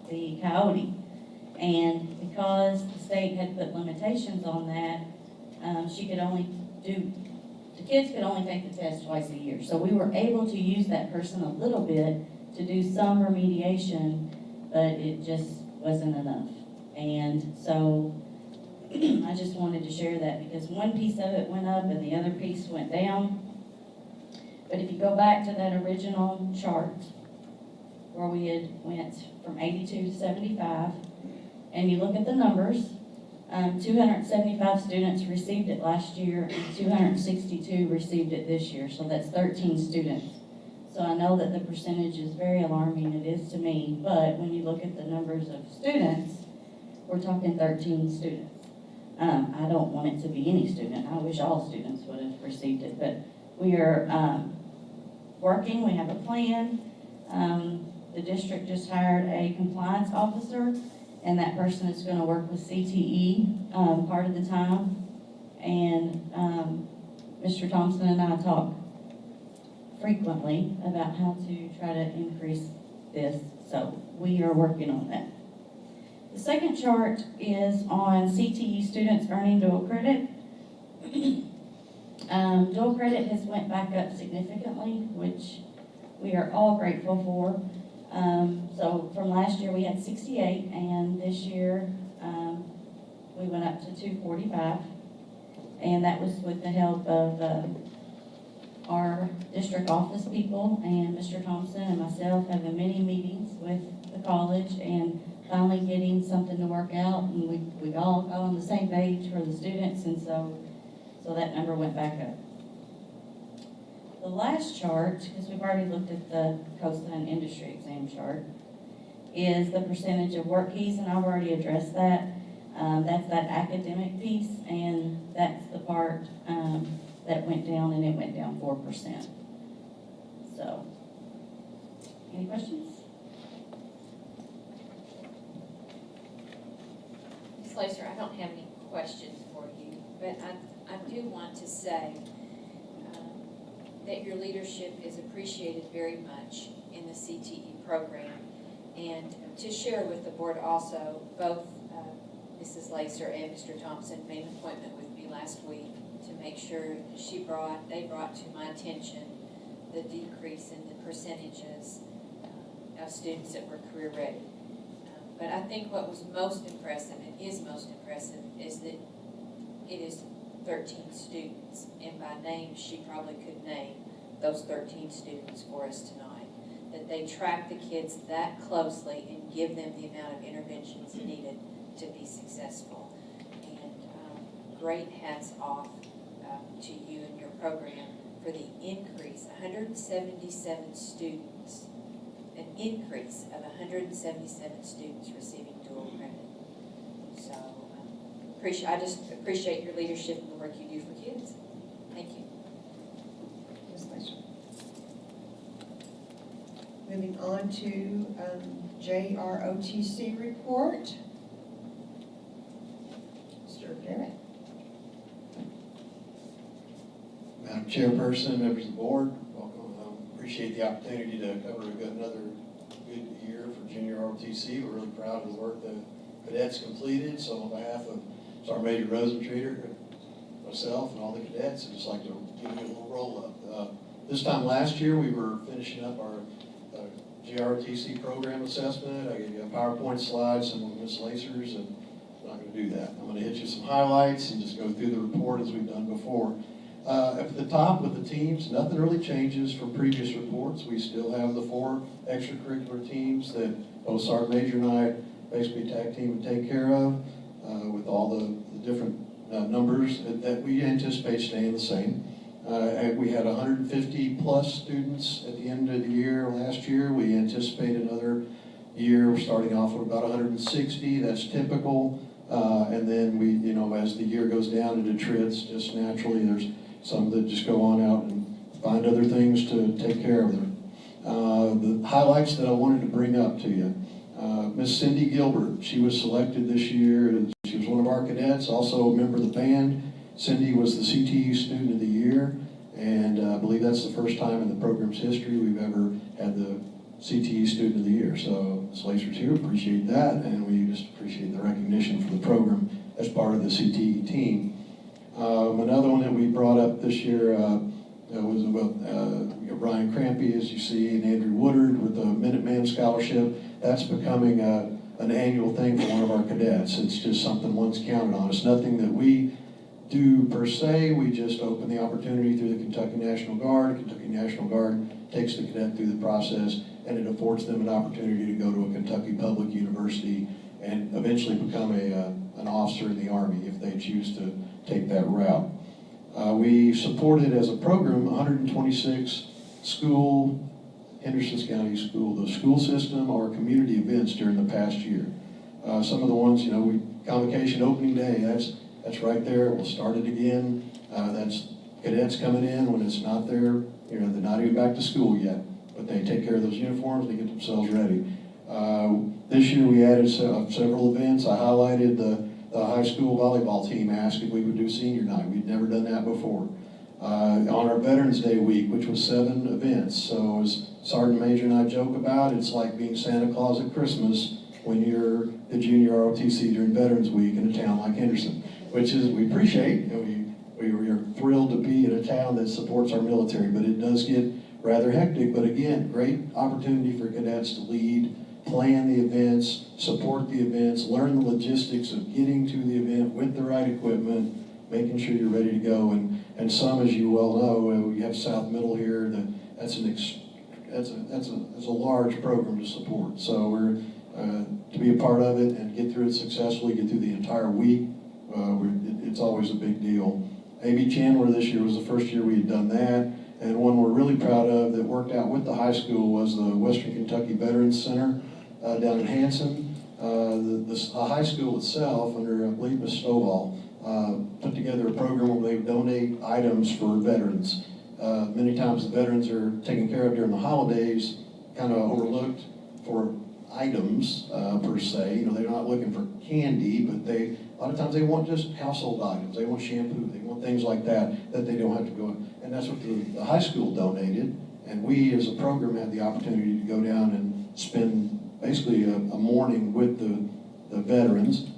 Speaker 10: the Coyote. And because the state had put limitations on that, the kids could only take the test twice a year. So we were able to use that person a little bit to do some remediation, but it just wasn't enough. And so I just wanted to share that because one piece of it went up and the other piece went down. But if you go back to that original chart where we had went from 82 to 75, and you look at the numbers, 275 students received it last year and 262 received it this year, so that's 13 students. So I know that the percentage is very alarming, it is to me, but when you look at the numbers of students, we're talking 13 students. I don't want it to be any student. I wish all students would have received it, but we are working, we have a plan. The district just hired a compliance officer, and that person is going to work with CTE part of the time. And Mr. Thompson and I talk frequently about how to try to increase this, so we are working on that. The second chart is on CTE students earning dual credit. Dual credit has went back up significantly, which we are all grateful for. So from last year we had 68, and this year we went up to 245. And that was with the help of our district office people and Mr. Thompson and myself having many meetings with the college and finally getting something to work out. And we all got on the same page for the students, and so that number went back up. The last chart, because we've already looked at the COSA and industry exam chart, is the percentage of work keys, and I've already addressed that. That's that academic piece, and that's the part that went down, and it went down 4%. So, any questions?
Speaker 4: Ms. Lacer, I don't have any questions for you, but I do want to say that your leadership is appreciated very much in the CTE program. And to share with the board also, both Mrs. Lacer and Mr. Thompson made an appointment with me last week to make sure they brought to my attention the decrease in the percentages of students that were career ready. But I think what was most impressive, and is most impressive, is that it is 13 students, and by name, she probably could name those 13 students for us tonight. That they track the kids that closely and give them the amount of interventions needed to be successful. And great hats off to you and your program for the increase, 177 students, an increase of 177 students receiving dual credit. So I just appreciate your leadership and the work you do for kids. Thank you.
Speaker 2: Ms. Lacer. Moving on to Jrotc report. Mr. Garrett.
Speaker 11: Madam Chairperson, members of the board, welcome. Appreciate the opportunity to cover another good year for junior ROTC. We're really proud of the work the cadets completed. So on behalf of Sergeant Major Rosentreater, myself, and all the cadets, I'd just like to give you a little roll-up. This time last year, we were finishing up our JROTC program assessment. I gave you a PowerPoint slide, some of Ms. Lacer's, and I'm not going to do that. I'm going to hit you some highlights and just go through the report as we've done before. At the top with the teams, nothing really changes from previous reports. We still have the 4 extracurricular teams that both Sergeant Major and I basically tag team and take care of, with all the different numbers that we anticipate staying the same. We had 150 plus students at the end of the year last year. We anticipate another year, we're starting off with about 160, that's typical. And then we, as the year goes down into trits, just naturally, there's some that just go on out and find other things to take care of them. The highlights that I wanted to bring up to you. Miss Cindy Gilbert, she was selected this year. She was one of our cadets, also a member of the band. Cindy was the CTE Student of the Year, and I believe that's the first time in the program's history we've ever had the CTE Student of the Year. So Ms. Lacer's here, appreciate that, and we just appreciate the recognition for the program as part of the CTE team. Another one that we brought up this year was Brian Crampy, as you see, and Andrew Woodard with the Minuteman Scholarship. That's becoming an annual thing for one of our cadets. It's just something one's counted on. It's nothing that we do per se. We just open the opportunity through the Kentucky National Guard. Kentucky National Guard takes the cadet through the process, and it affords them an opportunity to go to a Kentucky public university and eventually become an officer in the Army if they choose to take that route. We supported as a program 126 Henderson County the school system or community events during the past year. Some of the ones, Convocation Opening Day, that's right there. We'll start it again. That's cadets coming in when it's not there. They're not even back to school yet, but they take care of those uniforms, they get themselves ready. This year we added several events. I highlighted the high school volleyball team asked if we would do senior night. We'd never done that before. On our Veterans Day week, which was 7 events. So as Sergeant Major and I joke about, it's like being Santa Claus at Christmas when you're the junior ROTC during Veterans Week in a town like Henderson, which is, we appreciate, we are thrilled to be in a town that supports our military, but it does get rather hectic. But again, great opportunity for cadets to lead plan the events, support the events, learn the logistics of getting to the event with the right equipment, making sure you're ready to go. And some, as you well know, we have South Middle here. That's a large program to support. So we're to be a part of it and get through it successfully, get through the entire week. It's always a big deal. A.B. Chandler this year was the first year we had done that. And one we're really proud of that worked out with the high school was the Western Kentucky Veterans Center down in Hanson. The high school itself, under I believe Ms. Stovall, put together a program where they donate items for veterans. Many times the veterans are taken care of during the holidays, kind of overlooked for items per se. You know, they're not looking for candy, but a lot of times they want just household items. They want shampoo, they want things like that they don't have to go. And that's what the high school donated. And we as a program had the opportunity to go down and spend basically a morning with the veterans,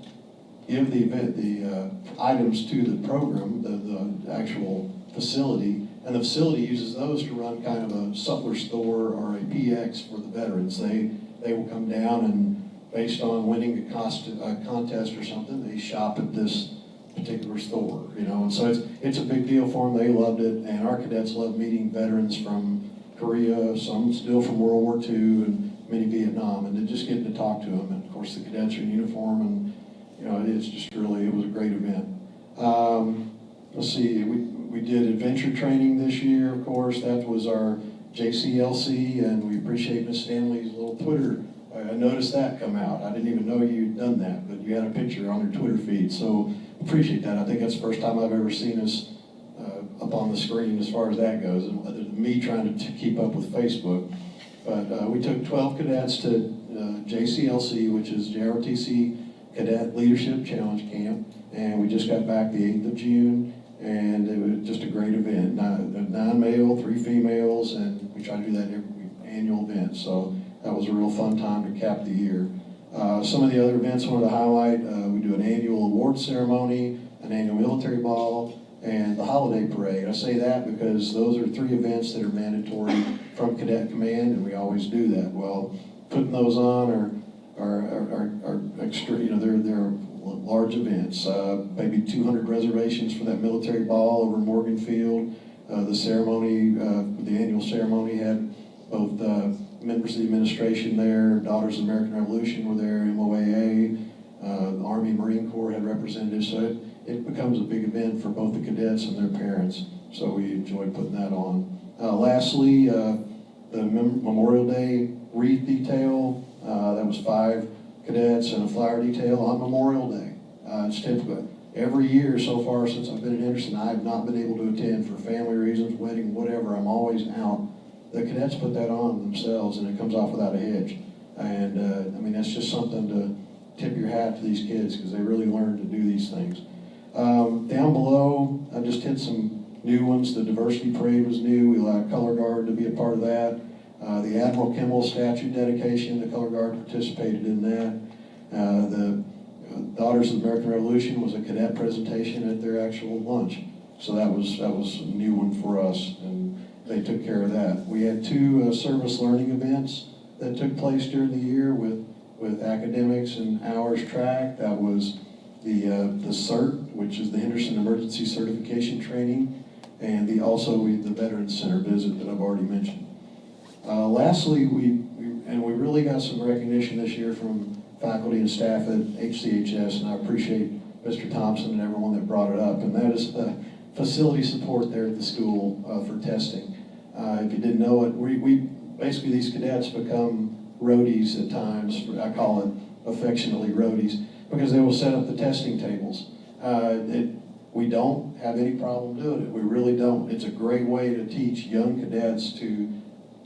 Speaker 11: give the items to the program, the actual facility, and the facility uses those to run kind of a sutler store or a PX for the veterans. They will come down and based on winning a contest or something, they shop at this particular store, you know, and so it's a big deal for them. They loved it, and our cadets love meeting veterans from Korea, some still from World War II, and many Vietnam, and just getting to talk to them. And of course, the cadets are in uniform, and you know, it's just really, it was a great event. Let's see, we did adventure training this year, of course. That was our JCLC, and we appreciate Miss Stanley's little Twitter. I noticed that come out. I didn't even know you'd done that, but you had a picture on your Twitter feed, so appreciate that. I think that's the first time I've ever seen us up on the screen as far as that goes, and other than me trying to keep up with Facebook. But we took 12 cadets to JCLC, which is JROTC Cadet Leadership Challenge Camp, and we just got back the 8th of June, and it was just a great event. 9 male, 3 females, and we try to do that every annual event. So that was a real fun time to cap the year. Some of the other events I wanted to highlight, we do an annual award ceremony, an annual military ball, and the holiday parade. I say that because those are 3 events that are mandatory from Cadet Command, and we always do that. Well, putting those on are extra, you know, they're large events. Maybe 200 reservations for that military ball over in Morgan Field. The ceremony, the annual ceremony had both members of the administration there, Daughters of the American Revolution were there, MOAA, the Army Marine Corps had representatives, so it becomes a big event for both the cadets and their parents, so we enjoy putting that on. Lastly, the Memorial Day wreath detail, that was 5 cadets and a flower detail on Memorial Day. It's typical. Every year so far since I've been in Henderson, I have not been able to attend for family reasons, wedding, whatever. I'm always out. The cadets put that on themselves, and it comes off without a hitch. And I mean, that's just something to tip your hat to these kids, because they really learn to do these things. Down below, I just hit some new ones. The diversity parade was new. We allowed Color Guard to be a part of that. The Admiral Kimball statue dedication, the Color Guard participated in that. The Daughters of the American Revolution was a cadet presentation at their actual lunch. So that was a new one for us, and they took care of that. We had 2 service learning events that took place during the year with academics and hours track. That was the CERT, which is the Henderson Emergency Certification Training, and the Veterans Center visit that I've already mentioned. Lastly, we really got some recognition this year from faculty and staff at HCHS, and I appreciate Mr. Thompson and everyone that brought it up, and that is the facility support there at the school for testing. If you didn't know it, we basically, these cadets become roadies at times. I call it affectionately roadies, because they will set up the testing tables. We don't have any problem doing it. We really don't. It's a great way to teach young cadets to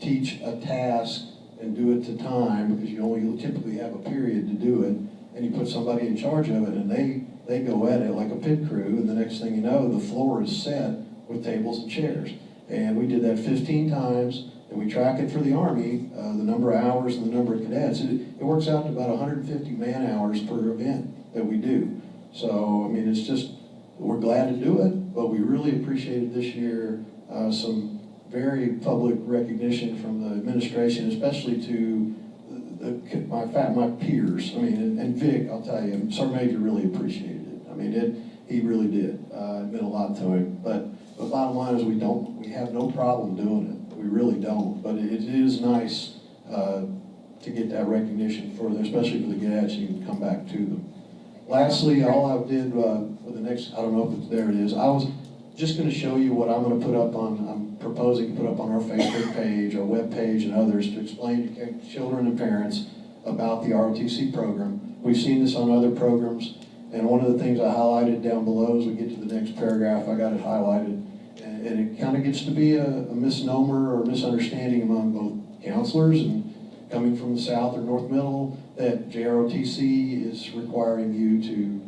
Speaker 11: teach a task and do it to time, because you only typically have a period to do it, and you put somebody in charge of it, and they go at it like a pit crew, and the next thing you know, the floor is set with tables and chairs. And we did that 15 times, and we track it for the Army, the number of hours and the number of cadets. It works out to about 150 man-hours per event that we do. So, I mean, it's just, we're glad to do it, but we really appreciated this year some very public recognition from the administration, especially to my peers, I mean, and Vic, I'll tell you, Sergeant Major really appreciated it. I mean, he really did. It meant a lot to him. But the bottom line is we have no problem doing it. We really don't. But it is nice to get that recognition for them, especially for the cadets, you can come back to them. Lastly, all I did for the next, I don't know if it's, there it is, I was just going to show you what I'm going to put up on, I'm proposing to put up on our Facebook page, our web page, and others to explain to children and parents about the ROTC program. We've seen this on other programs, and one of the things I highlighted down below as we get to the next paragraph, I got it highlighted, and it kind of gets to be a misnomer or misunderstanding among both counselors and coming from the South or North Middle that JROTC is requiring you to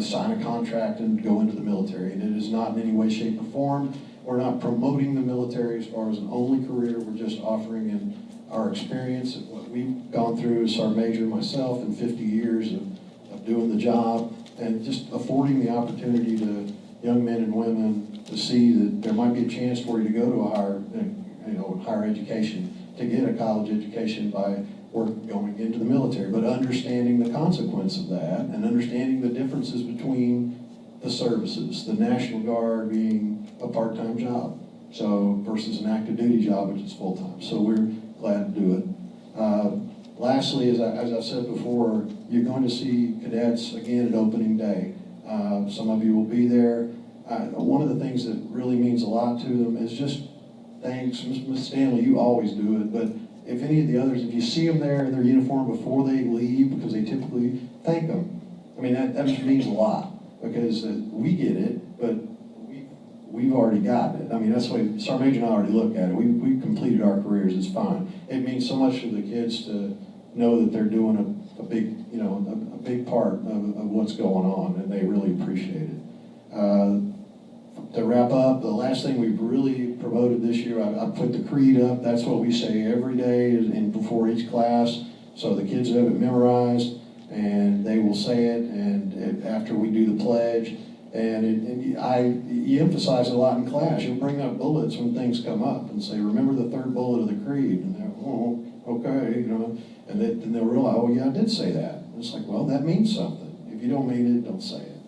Speaker 11: sign a contract and go into the military, and it is not in any way, shape, or form. We're not promoting the military as far as an only career. We're just offering in our experience of what we've gone through as Sergeant Major myself in 50 years of doing the job, and just affording the opportunity to young men and women to see that there might be a chance for you to go to a higher education, to get a college education by going into the military, but understanding the consequence of that and understanding the differences between the services, the National Guard being a part-time job, so versus an active duty job, which is full-time. So we're glad to do it. Lastly, as I've said before, you're going to see cadets again at opening day. Some of you will be there. One of the things that really means a lot to them is just thanks. Ms. Stanley, you always do it, but if any of the others, if you see them there in their uniform before they leave, because they typically thank them. I mean, that means a lot, because we get it, but we've already gotten it. I mean, that's the way Sergeant Major and I already look at it. We've completed our careers, it's fine. It means so much to the kids to know that they're doing a big part of what's going on, and they really appreciate it. To wrap up, the last thing we've really promoted this year, I put the creed up. That's what we say every day and before each class. So the kids have it memorized, and they will say it, and after we do the pledge. You emphasize it a lot in class. You'll bring up bullets when things come up and say, remember the third bullet of the creed. And they're, oh, okay, and then they'll realize, oh yeah, I did say that. And it's like, well, that means something. If you don't mean it, don't say it.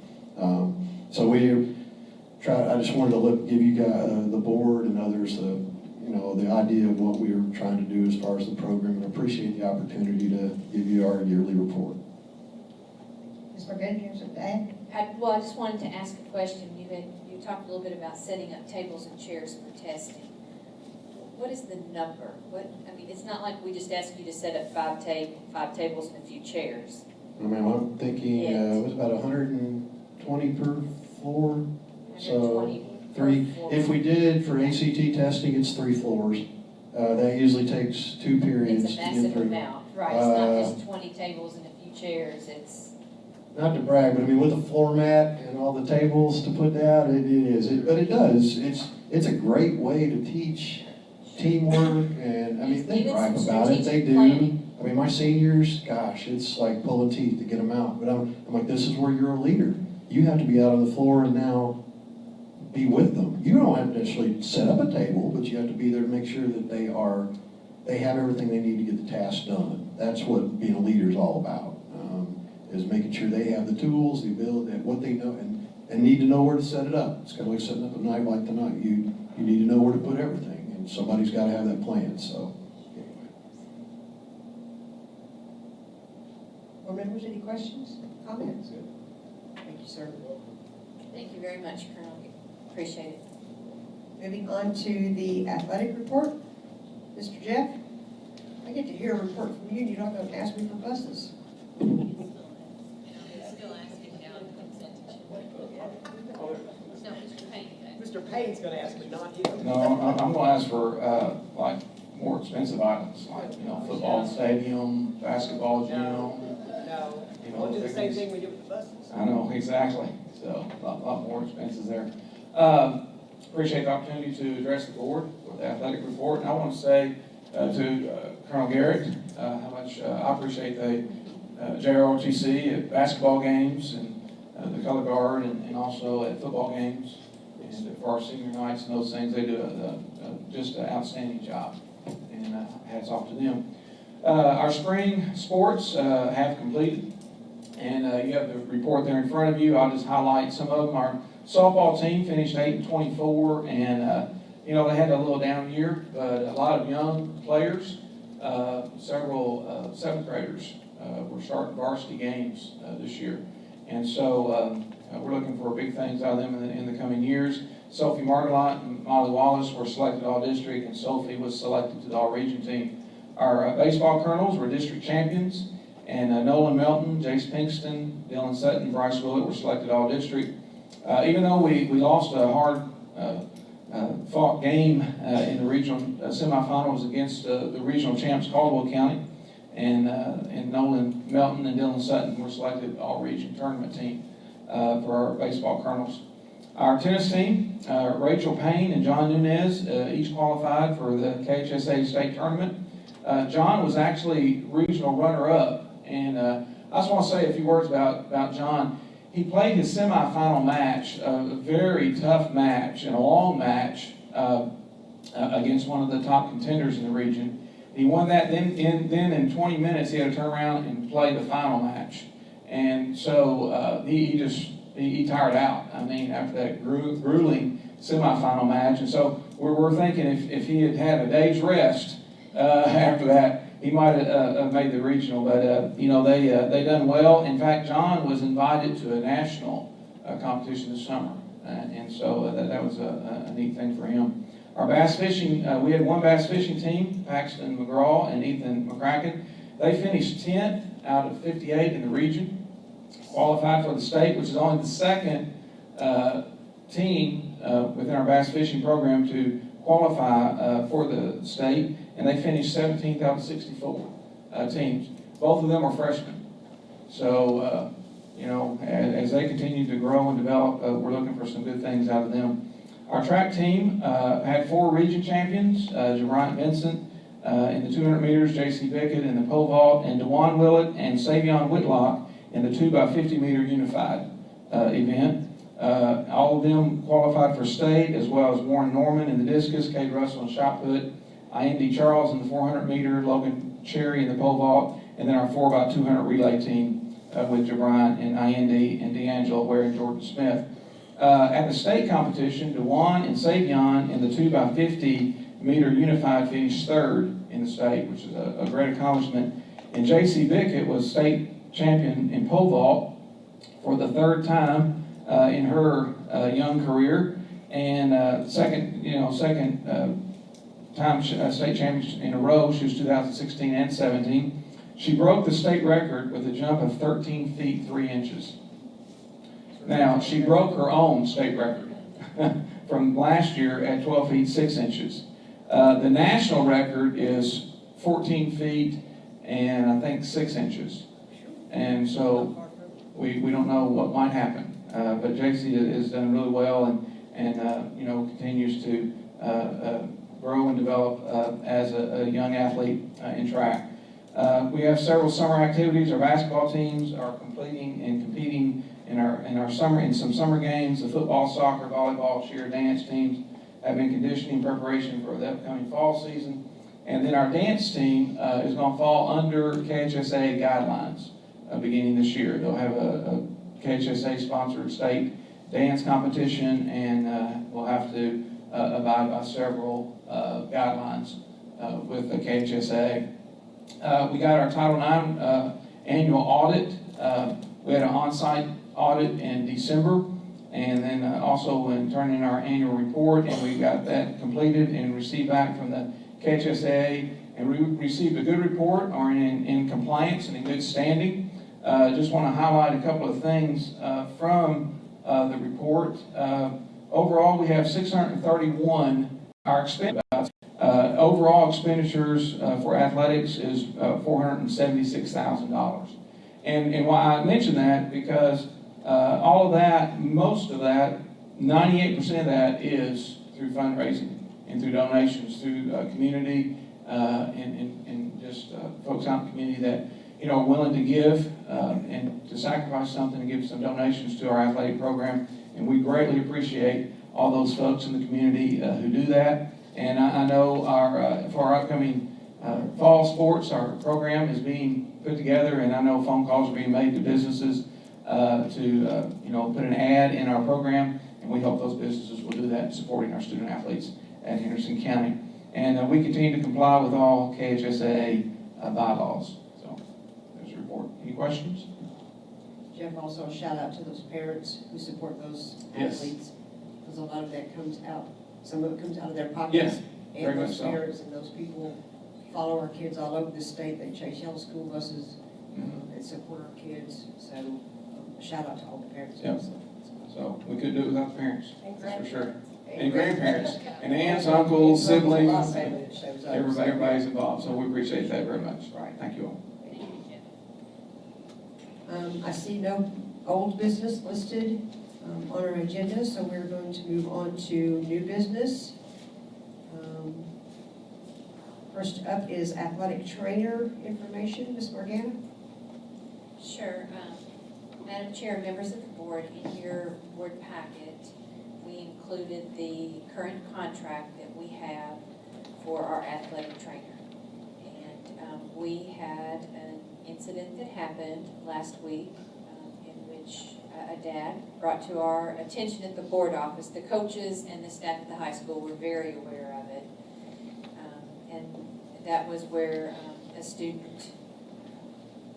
Speaker 11: So I just wanted to give you guys, the board and others, the idea of what we are trying to do as far as the program, and appreciate the opportunity to give you our yearly report.
Speaker 2: Ms. Morgan, you have something to add?
Speaker 4: I just wanted to ask a question. You talked a little bit about setting up tables and chairs for testing. What is the number? It's not like we just ask you to set up five tables and a few chairs.
Speaker 11: I mean, I'm thinking it was about 120 per floor. So three. If we did for ACT testing, it's 3 floors. That usually takes 2 periods.
Speaker 4: It's a massive amount, right? It's not just 20 tables and a few chairs. It's
Speaker 11: not to brag, but I mean, with the floor mat and all the tables to put down, it is. But it does. It's a great way to teach teamwork, and I mean, they gripe about it. They do. Planning. I mean, my seniors, gosh, it's like pulling teeth to get them out. But I'm like, this is where you're a leader. You have to be out on the floor and now be with them. You don't have to necessarily set up a table, but you have to be there to make sure that they have everything they need to get the task done. That's what being a leader is all about, is making sure they have the tools, the ability, what they know, and need to know where to set it up. It's kind of like setting up a night like tonight. You need to know where to put everything, and somebody's got to have that plan. So, anyway.
Speaker 2: Board members, any questions, comments? Thank you, sir.
Speaker 4: Thank you very much, Colonel. Appreciate it.
Speaker 2: Moving on to the athletic report. Mr. Jeff, I get to hear a report from you, and you're not going to ask me for buses.
Speaker 1: Mr. Payne's going to ask, but not him.
Speaker 12: No, I'm going to ask for more expensive items, like football stadium, basketball gym.
Speaker 1: No, we'll do the same thing we do with the buses.
Speaker 12: I know, exactly. So a lot more expenses there. Appreciate the opportunity to address the board with the athletic report. And I want to say to Colonel Garrett how much I appreciate the JROTC at basketball games and the color guard and also at football games. And for our senior nights and those things, they do just an outstanding job. And hats off to them. Our spring sports have completed, and you have the report there in front of you. I'll just highlight some of them. Our softball team finished 8-24, and you know, they had a little down year, but a lot of young players, several seventh graders were starting varsity games this year. And so we're looking for big things out of them in the coming years. Sophie Margalot and Molly Wallace were selected all-district, and Sophie was selected to the all-region team. Our baseball colonels were district champions, and Nolan Melton, Jace Pinkston, Dylan Sutton, Bryce Willett were selected all-district. Even though we lost a hard fought game in the regional semifinals against the regional champs Caldwell County, and Nolan Melton and Dylan Sutton were selected all-region tournament team for our baseball colonels. Our tennis team, Rachel Payne and John Nunez, each qualified for the KHSA state tournament. John was actually regional runner-up, and I just want to say a few words about John. He played his semifinal match, a very tough match and a long match against one of the top contenders in the region. He won that. Then in 20 minutes he had to turn around and play the final match, and so he tired out. I mean, after that grueling semifinal match, and so we're thinking if he had had a day's rest after that, he might have made the regional, but you know, they done well. In fact, John was invited to a national competition this summer, and so that was a neat thing for him. Our bass fishing, we had one bass fishing team, Paxton McGraw and Ethan McCracken. They finished 10th out of 58 in the region, qualified for the state, which is only the second team within our bass fishing program to qualify for the state, and they finished 17th out of 64 teams. Both of them are freshmen. So, you know, as they continue to grow and develop, we're looking for some good things out of them. Our track team had 4 region champions, Jrotc Vincent in the 200 meters, J.C. Bickett in the pole vault, and DeJuan Willett and Savion Whitlock in the 2x50 meter unified event. All of them qualified for state, as well as Warren Norman in the discus, Cade Russell in shot put, Andy Charles in the 400 meter, Logan Cherry in the pole vault, and then our 4x200 relay team with Jabron and Andy and D'Angelo wearing Jordan Smith. At the state competition, DeJuan and Savion in the 2x50 meter unified finished 3rd in the state, which is a great accomplishment. And J.C. Bickett was state champion in pole vault for the 3rd time in her young career, and second time state champion in a row. She was 2016 and 17. She broke the state record with a jump of 13 feet 3 inches. Now, she broke her own state record from last year at 12 feet 6 inches. The national record is 14 feet and I think 6 inches. And so we don't know what might happen. But JC has done really well and you know, continues to grow and develop as a young athlete in track. We have several summer activities. Our basketball teams are completing and competing in some summer games. The football, soccer, volleyball, cheer, dance teams have been conditioning in preparation for the upcoming fall season. And then our dance team is going to fall under KHSA guidelines beginning this year. They'll have a KHSA-sponsored state dance competition, and we'll have to abide by several guidelines with the KHSA. We got our Title IX annual audit. We had an on-site audit in December, and then also when turning our annual report, and we got that completed and received back from the KHSA, and we received a good report, are in compliance and in good standing. Just want to highlight a couple of things from the report. Overall, we have 631. Our overall expenditures for athletics is $476,000. And why I mention that, because all of that, most of that, 98% of that is through fundraising and through donations, through community and just folks out in the community that, you know, are willing to give and to sacrifice something and give some donations to our athletic program. And we greatly appreciate all those folks in the community who do that. And I know for our upcoming Fall sports, our program is being put together, and I know phone calls are being made to businesses to put an ad in our program, and we hope those businesses will do that in supporting our student athletes at Henderson County. And we continue to comply with all KHSAA bylaws. So there's a report. Any questions?
Speaker 2: Jeff, also a shout out to those parents who support those
Speaker 12: Yes.
Speaker 2: athletes, because a lot of that comes out, some of it comes out of their pockets.
Speaker 12: Yes, very
Speaker 2: And
Speaker 12: much
Speaker 2: those
Speaker 12: so.
Speaker 2: parents and those people follow our kids all over the state, they chase yellow school buses, and support our kids, so a shout out to all the parents.
Speaker 12: Yep.
Speaker 2: also.
Speaker 12: So we couldn't do it without the parents,
Speaker 2: And
Speaker 12: that's for sure.
Speaker 2: grandparents.
Speaker 12: And grandparents, and aunts, uncles,
Speaker 2: There's a lot
Speaker 12: siblings,
Speaker 2: of family that shows up.
Speaker 12: everybody's involved, so we appreciate that very much.
Speaker 2: Right.
Speaker 12: Thank you all.
Speaker 2: I see no old business listed on our agenda, so we're going to move on to new business. First up is athletic trainer information. Ms. Morgana?
Speaker 4: Sure. Madam Chair, members of the board, in your board packet, we included the current contract that we have for our athletic trainer. And we had an incident that happened last week in which a dad brought to our attention at the board office. The coaches and the staff at the high school were very aware of it. And that was where a student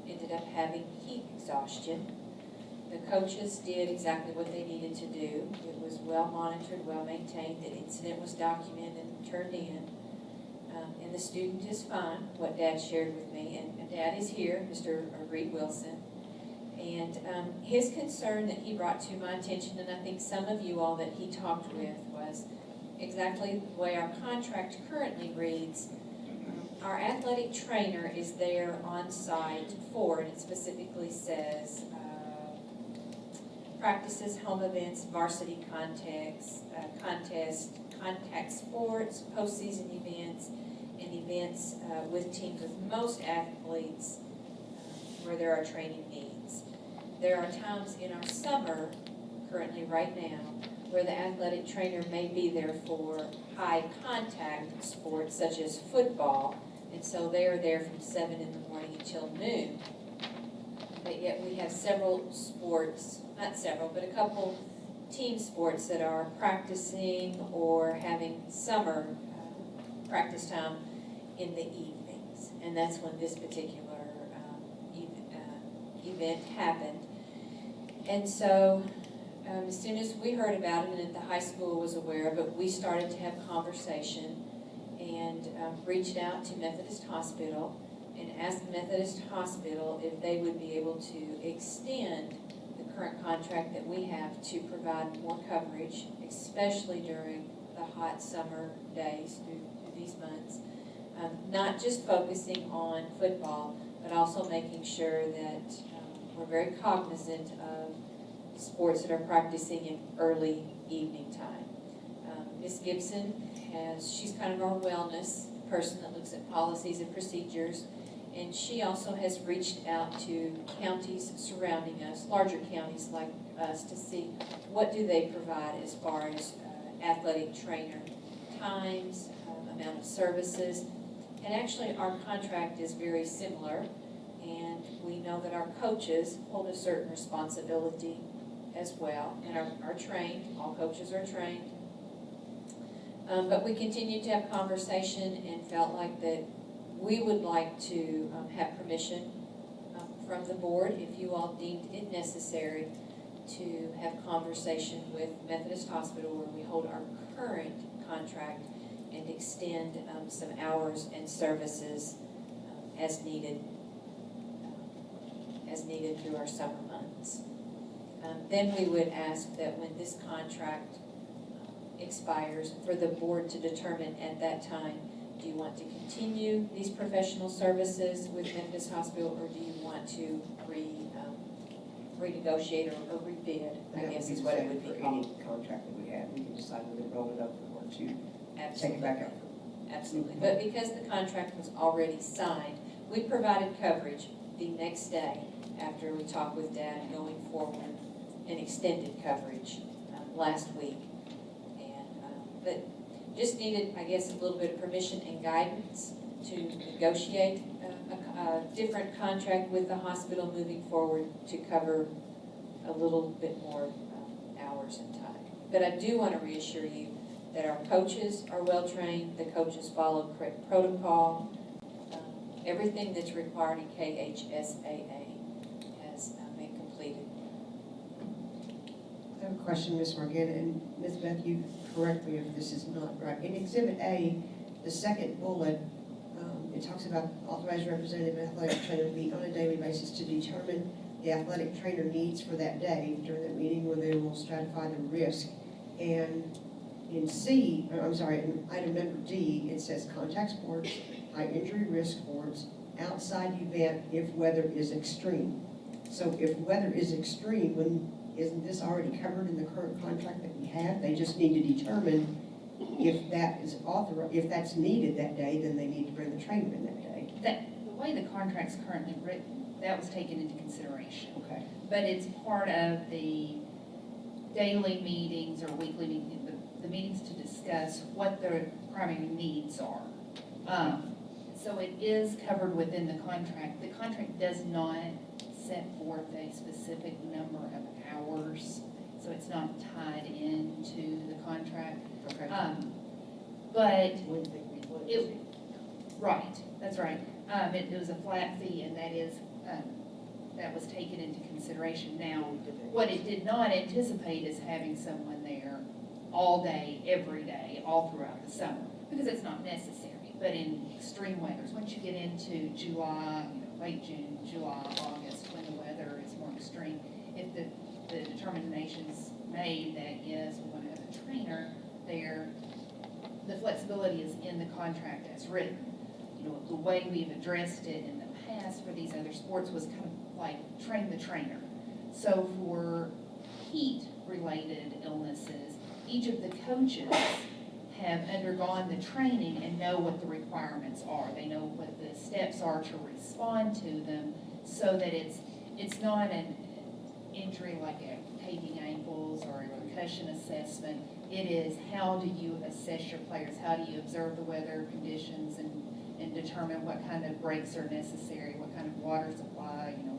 Speaker 4: ended up having heat exhaustion. The coaches did exactly what they needed to do. It was well monitored, well maintained. The incident was documented and turned in. And the student is fine, what Dad shared with me. And Dad is here, Mr. Reed Wilson. And his concern that he brought to my attention, and I think some of you all that he talked with, was exactly the way our contract currently reads. Our athletic trainer is there on site for, and it specifically says, practices, home events, varsity contests, contact sports, postseason events, and events with teams with most athletes where there are training needs. There are times in our summer, currently right now, where the athletic trainer may be there for high contact sports such as football, and so they are there from 7 in the morning until noon. But yet we have several sports, not several, but a couple team sports that are practicing or having summer practice time in the evenings. And that's when this particular event happened. And so as soon as we heard about it, and the high school was aware of it, we started to have conversation and reached out to Methodist Hospital and asked Methodist Hospital if they would be able to extend the current contract that we have to provide more coverage, especially during the hot summer days through these months. Not just focusing on football, but also making sure that we're very cognizant of sports that are practicing in early evening time. Ms. Gibson she's kind of our wellness person that looks at policies and procedures, and she also has reached out to counties surrounding us, larger counties like us, to see what do they provide as far as athletic trainer times, amount of services. And actually our contract is very similar, and we know that our coaches hold a certain responsibility as well, and are trained, all coaches are trained. But we continued to have conversation and felt like that we would like to have permission from the board, if you all deemed it necessary, to have conversation with Methodist Hospital where we hold our current contract and extend some hours and services as needed through our summer months. Then we would ask that when this contract expires, for the board to determine at that time, do you want to continue these professional services with Methodist Hospital, or do you want to renegotiate or rebid, I guess is what it would be
Speaker 1: For
Speaker 4: called.
Speaker 1: any contract that we have, we can decide whether to roll it up or to take
Speaker 4: Absolutely.
Speaker 1: it back up.
Speaker 4: Absolutely, but because the contract was already signed, we provided coverage the next day after we talked with Dad going forward, and extended coverage last week. And but just needed, I guess, a little bit of permission and guidance to negotiate a different contract with the hospital moving forward to cover a little bit more hours and time. But I do want to reassure you that our coaches are well-trained, the coaches follow correct protocol. Everything that's required in KHSAA has been completed.
Speaker 2: I have a question, Ms. Morgan, and Ms. Beth, you correct me if this is not right. In Exhibit A, the second bullet, it talks about authorized representative and athletic trainer meet on a daily basis to determine the athletic trainer needs for that day during that meeting where they will stratify the risk. And in in item number D, it says contact sports, high injury risk sports, outside event if weather is extreme. So if weather is extreme, isn't this already covered in the current contract that we have? They just need to determine if that is if that's needed that day, then they need to bring the trainer in that day.
Speaker 13: The way the contract's currently written, that was taken into consideration.
Speaker 2: Okay.
Speaker 13: But it's part of the daily meetings or weekly meetings, the meetings to discuss what their primary needs are. So it is covered within the contract. The contract does not set forth a specific number of hours, so it's not tied into the contract.
Speaker 2: Okay.
Speaker 13: But right, that's right. It was a flat fee, and that was taken into consideration. Now, what it did not anticipate is having someone there all day, every day, all throughout the summer, because it's not necessary. But in extreme weathers, once you get into July, late June, July, August, when the weather is more extreme, if the determination's made that yes, we want to have a trainer there, the flexibility is in the contract as written. You know, the way we've addressed it in the past for these other sports was kind of like train the trainer. So for heat-related illnesses, each of the coaches have undergone the training and know what the requirements are. They know what the steps are to respond to them, so that it's not an injury like a taking ankles or a concussion assessment. It is, how do you assess your players? How do you observe the weather conditions and determine what kind of breaks are necessary, what kind of water supply, you know,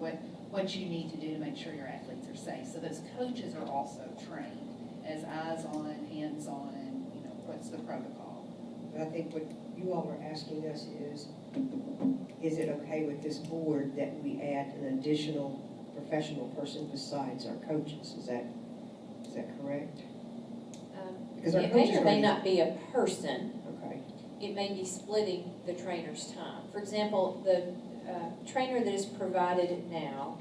Speaker 13: what you need to do to make sure your athletes are safe. So those coaches are also trained as eyes on, hands on, what's the protocol.
Speaker 2: But I think what you all are asking us is it okay with this board that we add an additional professional person besides our coaches? Is that correct? Because our
Speaker 4: It
Speaker 2: coaches
Speaker 4: may or may
Speaker 2: already-
Speaker 4: not be a person.
Speaker 2: Okay.
Speaker 4: It may be splitting the trainer's time. For example, the trainer that is provided now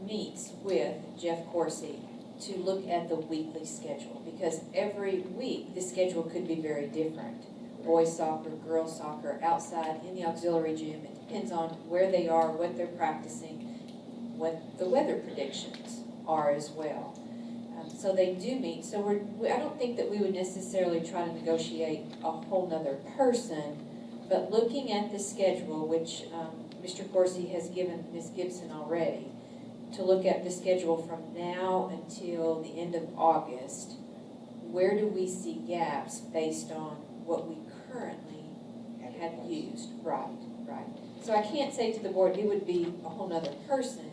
Speaker 4: meets with Jeff Corsi to look at the weekly schedule, because every week the schedule could be very different. Boys soccer, girls soccer, outside, in the auxiliary gym. It depends on where they are, what they're practicing, what the weather predictions are as well. So they do meet. So I don't think that we would necessarily try to negotiate a whole nother person, but looking at the schedule, which Mr. Corsi has given Ms. Gibson already, to look at the schedule from now until the end of August, where do we see gaps based on what we currently have used? Right. So I can't say to the board, it would be a whole nother person.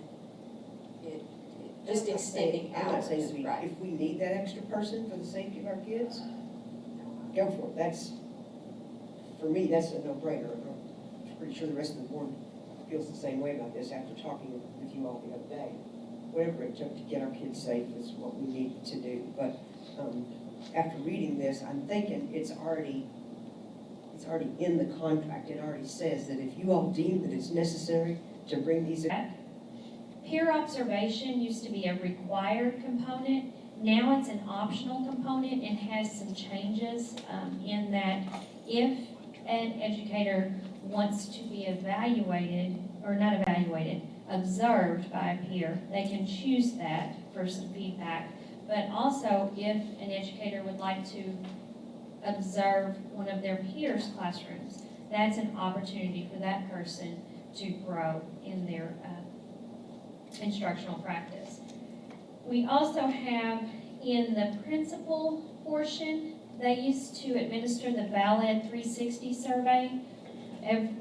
Speaker 4: Just extending
Speaker 2: I'm not
Speaker 4: hours.
Speaker 2: saying
Speaker 4: Right.
Speaker 2: if we need that extra person for the safety of our kids, go for it. That's, for me, that's a no-brainer. I'm pretty sure the rest of the board feels the same way about this after talking with you all the other day. Whatever it took to get our kids safe is what we need to do. But after reading this, I'm thinking it's already in the contract. It already says that if you all deem that it's necessary to bring these in.
Speaker 14: Peer observation used to be a required component. Now it's an optional component and has some changes in that if an educator wants to be evaluated, or not evaluated, observed by a peer, they can choose that for some feedback. But also, if an educator would like to observe one of their peers' classrooms, that's an opportunity for that person to grow in their instructional practice. We also have in the principal portion They used to administer the Ballad 360 survey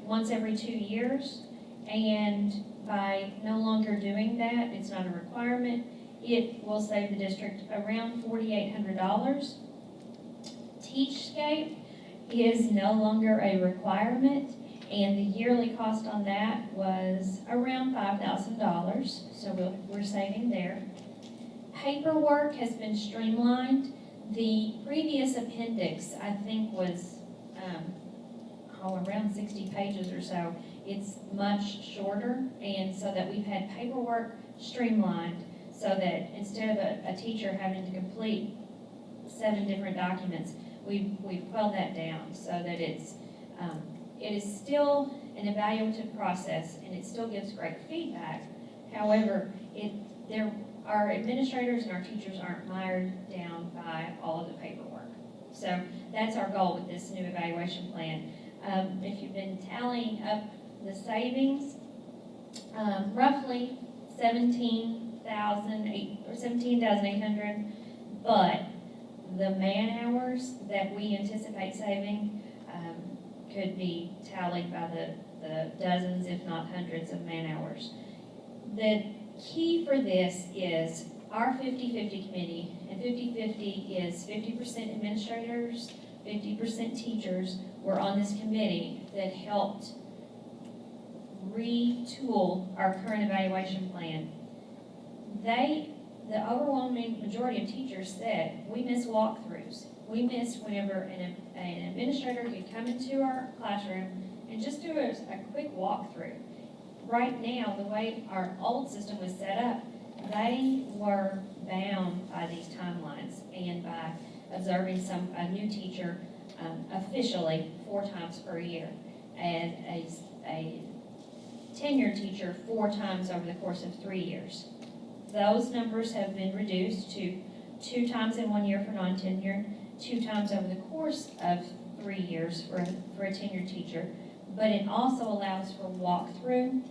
Speaker 14: once every 2 years, and by no longer doing that, it's not a requirement, it will save the district around $4,800. Teachscape is no longer a requirement, and the yearly cost on that was around $5,000, so we're saving there. Paperwork has been streamlined. The previous appendix, I think, was around 60 pages or so. It's much shorter, and so that we've had paperwork streamlined so that instead of a teacher having to complete 7 different documents, we've quelled that down so that it is still an evaluative process and it still gives great feedback. However, our administrators and our teachers aren't mired down by all of the paperwork. So that's our goal with this new evaluation plan. If you've been tallying up the savings, roughly $17,800, but the man hours that we anticipate saving could be tallied by the dozens, if not hundreds of man hours. The key for this is our 50-50 committee, and 50-50 is 50% administrators, 50% teachers were on this committee that helped retool our current evaluation plan. The overwhelming majority of teachers said, we miss walkthroughs. We miss whenever an administrator could come into our classroom and just do a quick walkthrough. Right now, the way our old system was set up, they were bound by these timelines and by observing a new teacher officially 4 times per year, and a tenured teacher 4 times over the course of 3 years. Those numbers have been reduced to 2 times in 1 year for non-tenured, 2 times over the course of 3 years for a tenured teacher, but it also allows for walkthrough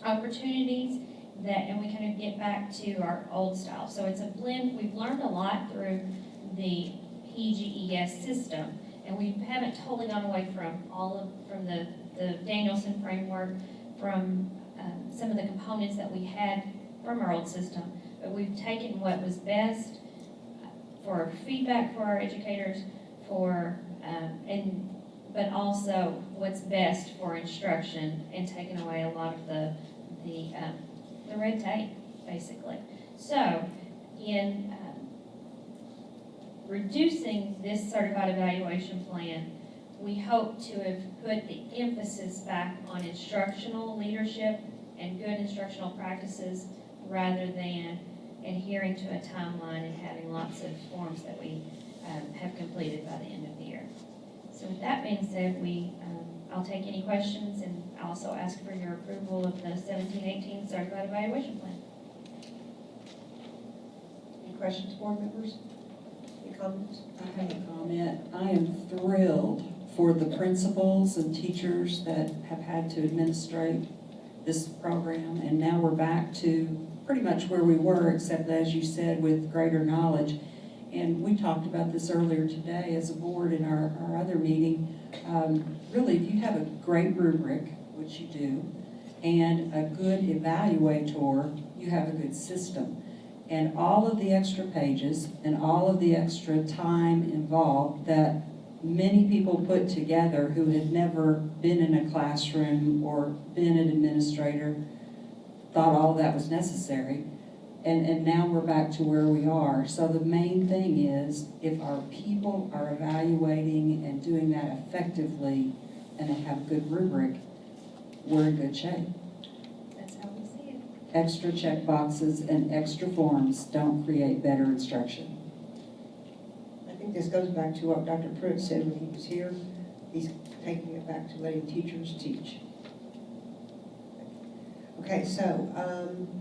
Speaker 14: opportunities and we kind of get back to our old style. So it's a blend. We've learned a lot through the PGES system, and we haven't totally gone away from the Danielson framework, from some of the components that we had from our old system, but we've taken what was best for feedback for our educators, but also what's best for instruction, and taken away a lot of the red tape, basically. So, in reducing this certified evaluation plan, we hope to have put the emphasis back on instructional leadership and good instructional practices rather than adhering to a timeline and having lots of forms that we have completed by the end of the year. So with that being said, I'll take any questions and also ask for your approval of the 17-18 certified evaluation plan.
Speaker 2: Any questions, board members? Any comments?
Speaker 15: I have a comment. I am thrilled for the principals and teachers that have had to administrate this program, and now we're back to pretty much where we were, except as you said, with greater knowledge. And we talked about this earlier today as a board in our other meeting. Really, if you have a great rubric, which you do, and a good evaluator, you have a good system. And all of the extra pages and all of the extra time involved that many people put together who had never been in a classroom or been an administrator thought all that was necessary. And now we're back to where we are. So the main thing is, if our people are evaluating and doing that effectively and they have a good rubric, we're in good shape.
Speaker 14: That's how we see it.
Speaker 15: Extra check boxes and extra forms don't create better instruction.
Speaker 2: I think this goes back to what Dr. Pruitt said when he was here. He's taking it back to letting teachers teach. Okay, so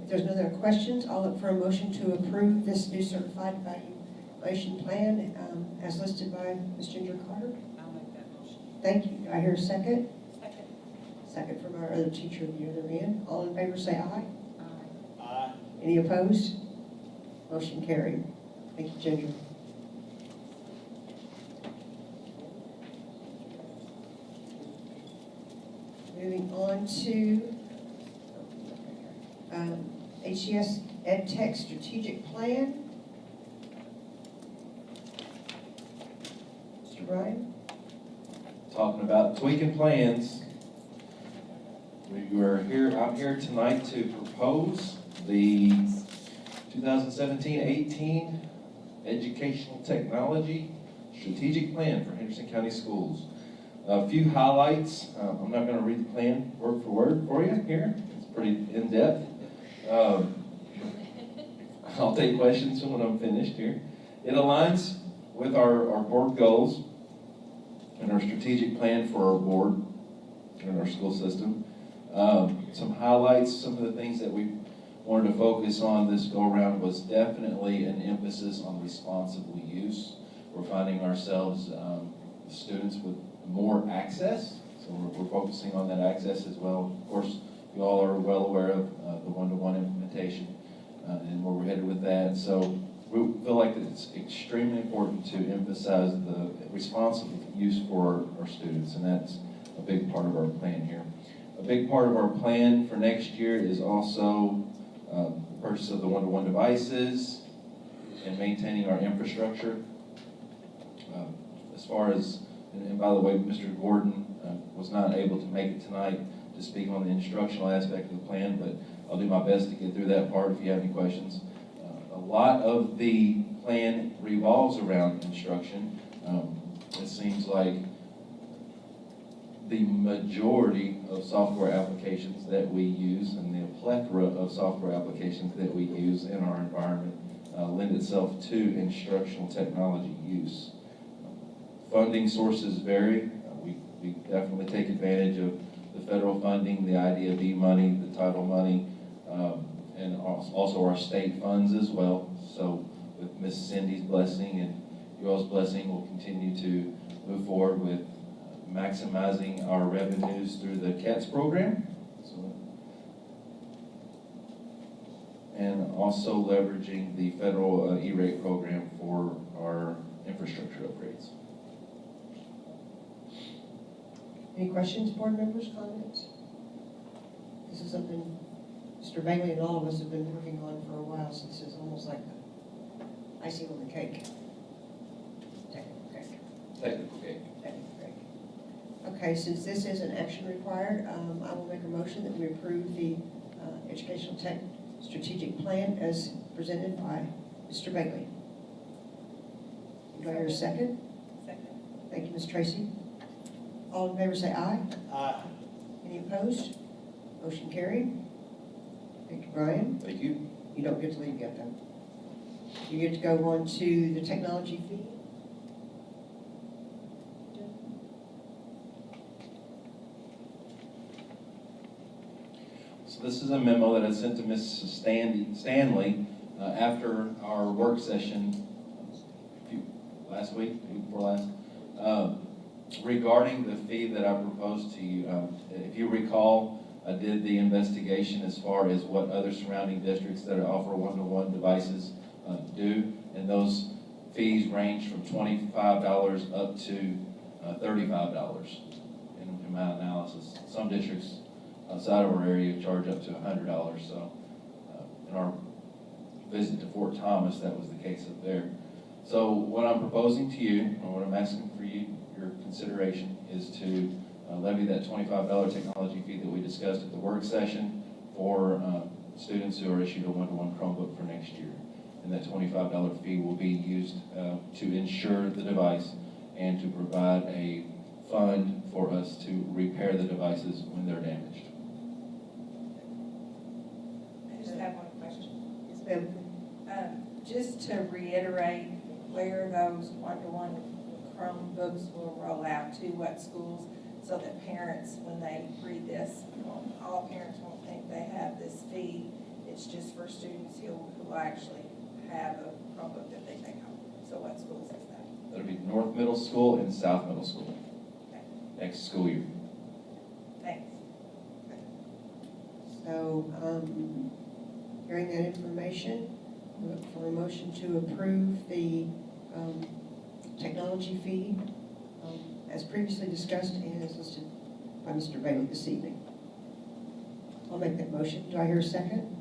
Speaker 2: if there's no other questions, I'll look for a motion to approve this new certified evaluation plan as listed by Ms. Ginger Carter.
Speaker 9: I'll make that motion.
Speaker 2: Thank you. Do I hear a second?
Speaker 9: Second.
Speaker 2: Second from our other teacher at the other end. All in favor say aye.
Speaker 3: Aye.
Speaker 2: Any opposed? Motion carried. Thank you, Ginger. moving on to HCS EdTech Strategic Plan. Mr. Ryan?
Speaker 16: Talking about tweaking plans. I'm here tonight to propose the 2017-18 Educational Technology Strategic Plan for Henderson County Schools. A few highlights. I'm not going to read the plan word for word for you here. It's pretty in-depth. I'll take questions when I'm finished here. It aligns with our board goals and our strategic plan for our board and our school system. Some highlights, some of the things that we wanted to focus on this go-around was definitely an emphasis on responsible use. We're finding ourselves students with more access, so we're focusing on that access as well. Of course, you all are well aware of the one-to-one implementation and where we're headed with that. So we feel like it's extremely important to emphasize the responsible use for our students, and that's a big part of our plan here. A big part of our plan for next year is also the purchase of the one-to-one devices and maintaining our infrastructure. As far as, and by the way, Mr. Gordon was not able to make it tonight to speak on the instructional aspect of the plan, but I'll do my best to get through that part if you have any questions. A lot of the plan revolves around instruction. It seems like the majority of software applications that we use and the plethora of software applications that we use in our environment lend itself to instructional technology use. Funding sources vary. We definitely take advantage of the federal funding, the IDFE money, the title money, and also our state funds as well. So with Miss Cindy's blessing and you all's blessing, we'll continue to move forward with maximizing our revenues through the CATS program. And also leveraging the federal E-rate program for our infrastructure upgrades.
Speaker 2: Any questions, board members, comments? This is something Mr. Bailey and all of us have been working on for a while, so this is almost like the icing on the cake. Technical cake.
Speaker 16: Technical cake.
Speaker 2: Technical cake. Okay, since this is an action required, I will make a motion that we approve the Educational Tech Strategic Plan as presented by Mr. Bailey. Do I hear a second?
Speaker 6: Second.
Speaker 2: Thank you, Ms. Tracy. All in favor say aye.
Speaker 7: Aye.
Speaker 2: Any opposed? Motion carried. Thank you, Brian.
Speaker 16: Thank you.
Speaker 2: You don't get to leave yet, though. You get to go on to the technology fee.
Speaker 16: So this is a memo that I sent to Ms. Stanley after our work session last week, week before last, regarding the fee that I proposed to you. If you recall, I did the investigation as far as what other surrounding districts that offer one-to-one devices do, and those fees range from $25 up to $35 in my analysis. Some districts outside of our area charge up to $100. So in our visit to Fort Thomas, that was the case up there. So what I'm proposing to you, or what I'm asking for you, your consideration, is to levy that $25 technology fee that we discussed at the work session for students who are issued a one-to-one Chromebook for next year. And that $25 fee will be used to insure the device and to provide a fund for us to repair the devices when they're damaged.
Speaker 17: I just have one question.
Speaker 2: Yes, ma'am.
Speaker 17: Just to reiterate where those one-to-one Chromebooks will roll out to, what schools, so that parents, when they read this, all parents won't think they have this fee. It's just for students who actually have a Chromebook that they take home. So what schools is that?
Speaker 16: That'll be North Middle School and South Middle School.
Speaker 17: Okay.
Speaker 16: Next school year.
Speaker 17: Thanks.
Speaker 2: So, hearing that information, we look for a motion to approve the technology fee as previously discussed and as listed by Mr. Bailey this evening. I'll make that motion. Do I hear a second?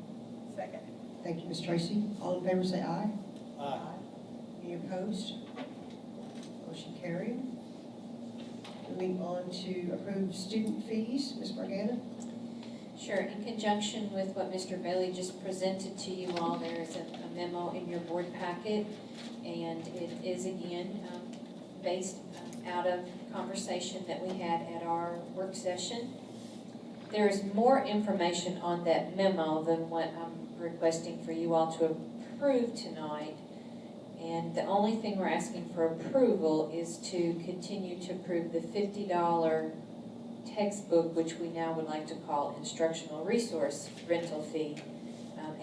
Speaker 17: Second.
Speaker 2: Thank you, Ms. Tracy. All in favor say aye.
Speaker 7: Aye.
Speaker 2: Any opposed? Motion carried. Moving on to approve student fees, Ms. Morgana.
Speaker 4: Sure, in conjunction with what Mr. Bailey just presented to you all, there is a memo in your board packet, and it is again based out of conversation that we had at our work session. There is more information on that memo than what I'm requesting for you all to approve tonight. And the only thing we're asking for approval is to continue to approve the $50 textbook, which we now would like to call instructional resource rental fee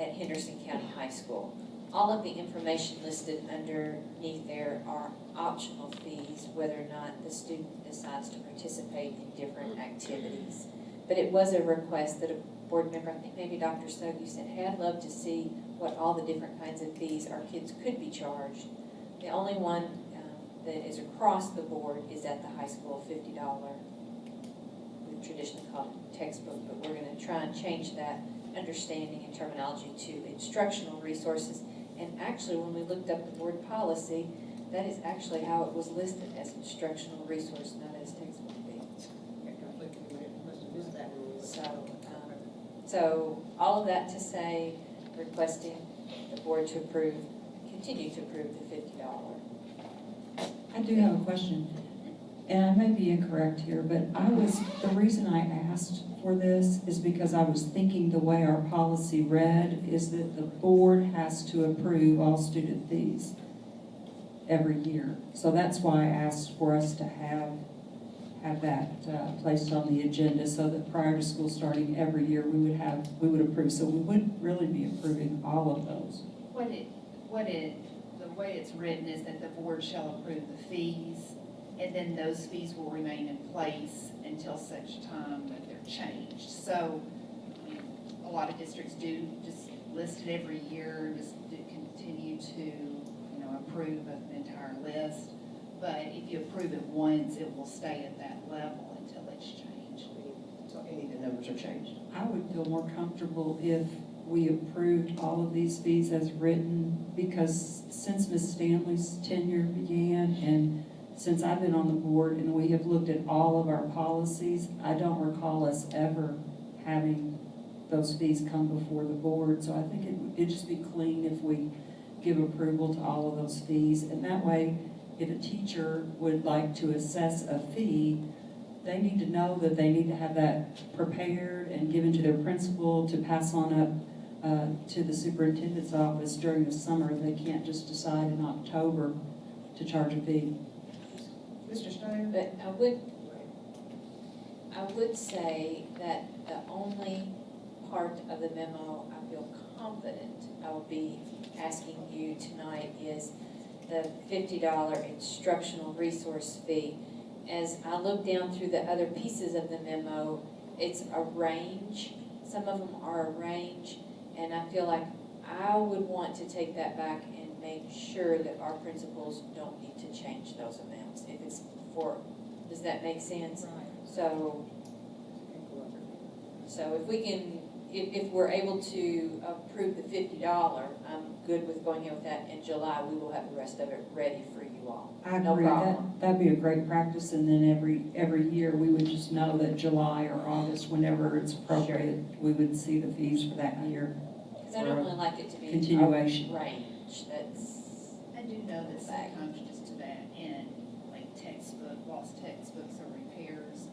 Speaker 4: at Henderson County High School. All of the information listed underneath there are optional fees, whether or not the student decides to participate in different activities. But it was a request that a board member, I think maybe Dr. Sugg, you said, hey, I'd love to see what all the different kinds of fees our kids could be charged. The only one that is across the board is at the high school, $50. We traditionally call it textbook, but we're going to try and change that understanding and terminology to instructional resources. And actually, when we looked up the board policy, that is actually how it was listed, as instructional resource, not as textbook fee. So all of that to say, requesting the board to approve, continue to approve the $50.
Speaker 15: I do have a question, and I may be incorrect here, but the reason I asked for this is because I was thinking the way our policy read is that the board has to approve all student fees every year. So that's why I asked for us to have that placed on the agenda, so that prior to school starting every year, we would approve. So we would really be approving all of those.
Speaker 13: The way it's written is that the board shall approve the fees, and then those fees will remain in place until such time that they're changed. So, I mean, a lot of districts do just list it every year, just do continue to, approve an entire list. But if you approve it once, it will stay at that level until it's changed.
Speaker 2: So any of the numbers are changed.
Speaker 15: I would feel more comfortable if we approved all of these fees as written, because since Ms. Stanley's tenure began and since I've been on the board and we have looked at all of our policies, I don't recall us ever having those fees come before the board. So I think it'd just be clean if we give approval to all of those fees. And that way, if a teacher would like to assess a fee, they need to know that they need to have that prepared and given to their principal to pass on up to the superintendent's office during the summer. They can't just decide in October to charge a fee.
Speaker 2: Mr. Steiner?
Speaker 4: But I would say that the only part of the memo I feel confident I will be asking you tonight is the $50 instructional resource fee. As I look down through the other pieces of the memo, it's a range. Some of them are a range, and I feel like I would want to take that back and make sure that our principals don't need to change those amounts. If it's for, does that make sense?
Speaker 17: Right.
Speaker 4: So if we can, if we're able to approve the $50, I'm good with going here with that. In July, we will have the rest of it ready for you all.
Speaker 15: I
Speaker 4: No
Speaker 15: agree.
Speaker 4: problem.
Speaker 15: That'd be a great practice, and then every year we would just know that July or August, whenever it's appropriate, we would see the fees for that year.
Speaker 4: Because I don't really like it to be
Speaker 15: continuation.
Speaker 4: a range. That's.
Speaker 13: I do know that sometimes just to that end, like lost textbooks or repairs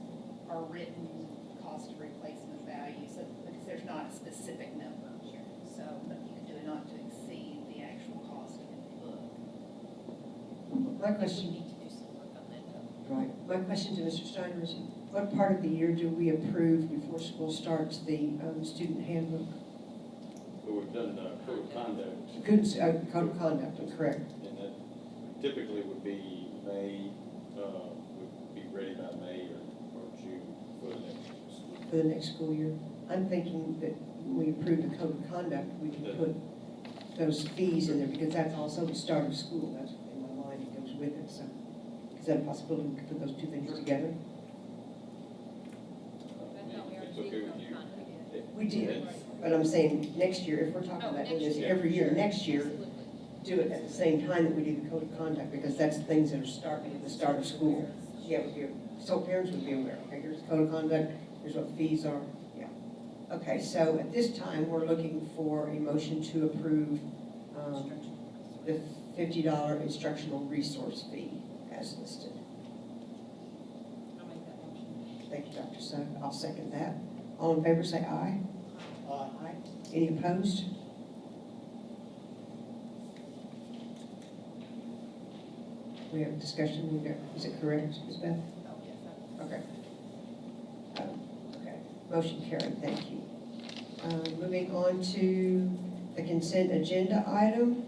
Speaker 13: are written cost of replacement value, so because there's not a specific number. So you can do it not to exceed the actual cost of the book.
Speaker 2: My question.
Speaker 6: We need to do some work on that though.
Speaker 2: Right. My question to Mr. Steiner is, what part of the year do we approve before school starts the student handbook?
Speaker 18: Well, we've done code of conduct.
Speaker 2: Code of conduct, I'm correct.
Speaker 18: And that typically would be May, would be ready by May or June for the next school.
Speaker 2: For the next school year. I'm thinking that when we approve the code of conduct, we can put those fees in there, because that's also the start of school. That's in my mind, it goes with it. So is that a possibility we could put those two things together? We did, but I'm saying next year, if we're talking about doing this every year, next year, do it at the same time that we do the code of conduct, because that's things that are starting at the start of school. Yeah, so parents would be aware, okay, here's the code of conduct, here's what the fees are, yeah. Okay, so at this time, we're looking for a motion to approve the $50 instructional resource fee as listed.
Speaker 6: I'll make that motion.
Speaker 2: Thank you, Dr. Sugg. I'll second that. All in favor, say aye.
Speaker 7: Aye.
Speaker 2: Any opposed? We have a discussion. Is it correct, Ms. Beth?
Speaker 6: Oh, yes,
Speaker 2: Okay. Okay. Motion carried. Thank you. Moving on to the consent agenda item.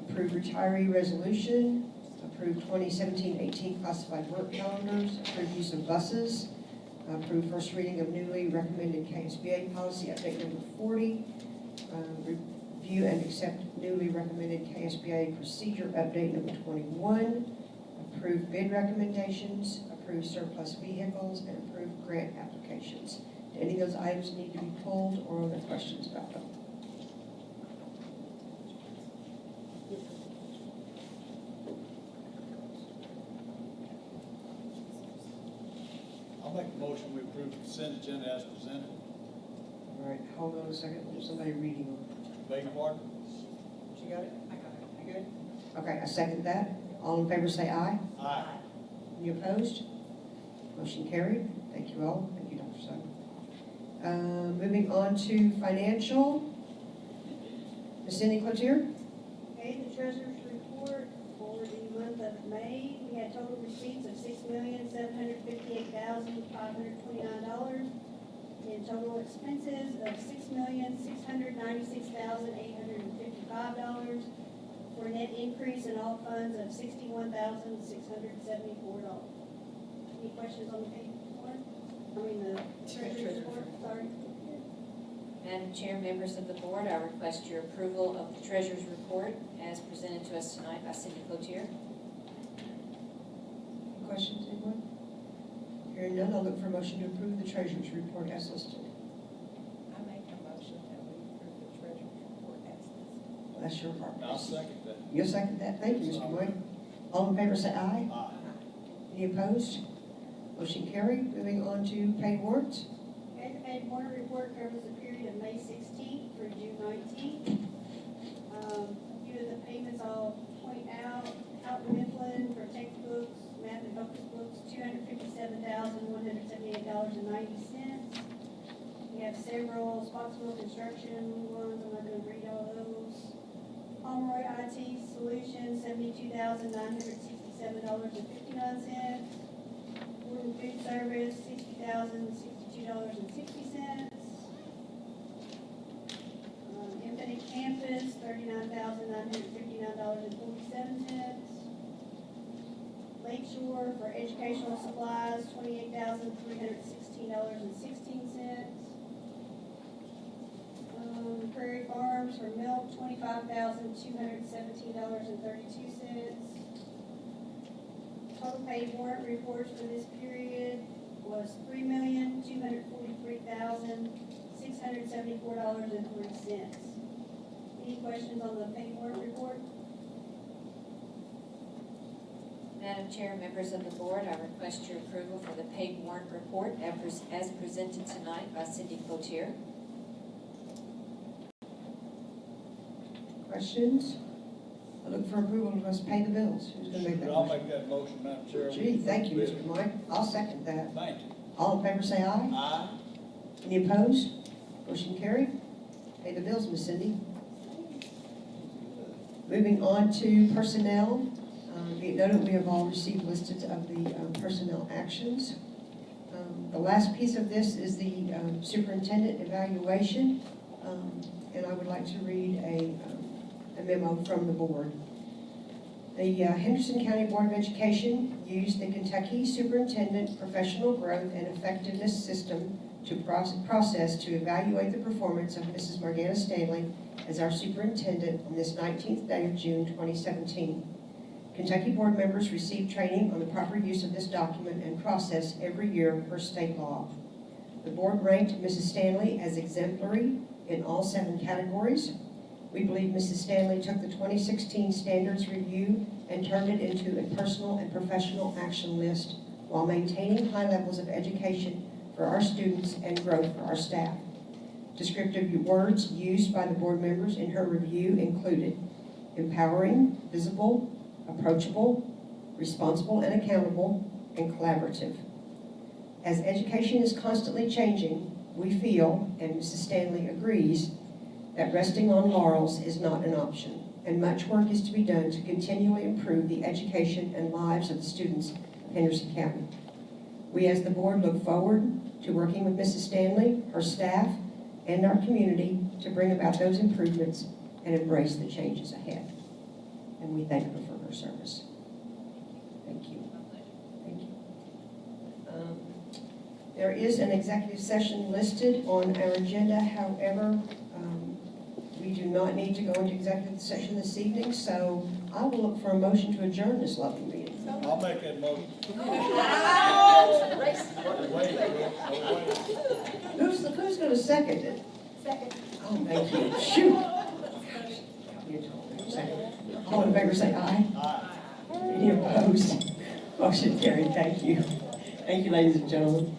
Speaker 2: Approved retiree resolution, approved 2017-18 classified work calendars, approved use of buses, approved first reading of newly recommended KSBA policy update number 40, review and accept newly recommended KSBA procedure update number 21, approved bid recommendations, approved surplus vehicles, and approved grant applications. Do any of those items need to be pulled, or are there questions about them?
Speaker 7: I'll make a motion, we approve the consent agenda as presented.
Speaker 2: All right, hold on a second. There's somebody reading them.
Speaker 7: Beg your pardon?
Speaker 2: You got it?
Speaker 6: I got it.
Speaker 2: You good? Okay, I second that. All in favor say aye.
Speaker 7: Aye.
Speaker 2: Any opposed? Motion carried. Thank you all. Thank you, Dr. Sugg. Moving on to financial. Ms. Cindy Cloutier?
Speaker 19: Okay, the treasurer's report for the month of May, we had total receipts of $6,758,529, and total expenses of $6,696,855, for a net increase in all funds of $61,674. Any questions on the pay report? I mean, the treasurer's report, sorry.
Speaker 4: Madam Chair, members of the board, I request your approval of the treasurer's report as presented to us tonight by Cindy Cloutier.
Speaker 2: Questions, anyone? Hearing none, I'll look for a motion to approve the treasurer's report as listed.
Speaker 17: I make a motion that we approve the treasurer's report as listed.
Speaker 2: Well, that's your part.
Speaker 7: I'll second that.
Speaker 2: You'll second that? Thank you, Mr. Moy. All in favor say aye.
Speaker 7: Aye.
Speaker 2: Any opposed? Motion carried. Moving on to paid warrants.
Speaker 19: Okay, the paid warrant report covers the period of May 16th through June 19th. A few of the payments I'll point out: Houghton Mifflin for textbooks, math and focus books, $257,178.90. We have several Spotsville construction ones, I'm not going to read all those. Pomeroy IT Solutions, $72,967.59. Gordon Food Service, $60,062.60. Infinite Campus, $39,959.47. Lakeshore for educational supplies, $28,316.16. Prairie Farms for milk, $25,217.32. Total paid warrant reports for this period was $3,243,674.03. Any questions on the paid warrant report?
Speaker 4: Madam Chair, members of the board, I request your approval for the paid warrant report as presented tonight by Cindy Cloutier.
Speaker 2: Questions? I look for approval to us pay the bills. Who's going to make that
Speaker 7: I'll
Speaker 2: motion?
Speaker 7: make that motion, Madam Chair.
Speaker 2: Gee, thank you, Mr. Moy. I'll second that.
Speaker 7: Thank you.
Speaker 2: All in favor say aye.
Speaker 7: Aye.
Speaker 2: Any opposed? Motion carried. Pay the bills, Ms. Cindy. Moving on to personnel. Be it noted, we have all received lists of the personnel actions. The last piece of this is the Superintendent Evaluation, and I would like to read a memo from the board. The Henderson County Board of Education used the Kentucky Superintendent Professional Growth and Effectiveness System to process to evaluate the performance of Mrs. Morgana Stanley as our superintendent on this 19th day of June 2017. Kentucky board members receive training on the proper use of this document and process every year per state law. The board ranked Mrs. Stanley as exemplary in all 7 categories. We believe Mrs. Stanley took the 2016 standards review and turned it into a personal and professional action list while maintaining high levels of education for our students and growth for our staff. Descriptive words used by the board members in her review included empowering, visible, approachable, responsible and accountable, and collaborative. As education is constantly changing, we feel, and Mrs. Stanley agrees, that resting on laurels is not an option, and much work is to be done to continually improve the education and lives of the students of Henderson County. We as the board look forward to working with Mrs. Stanley, her staff, and our community to bring about those improvements and embrace the changes ahead. And we thank her for her service. Thank you. Thank you. There is an executive session listed on our agenda. However, we do not need to go into executive session this evening, so I will look for a motion to adjourn this lovely meeting.
Speaker 7: I'll make that motion.
Speaker 2: Who's going to second it?
Speaker 19: Second.
Speaker 2: Oh, thank you. Shoot. All in favor say aye.
Speaker 7: Aye.
Speaker 2: Any opposed? Motion carried. Thank you. Thank you, ladies and gentlemen.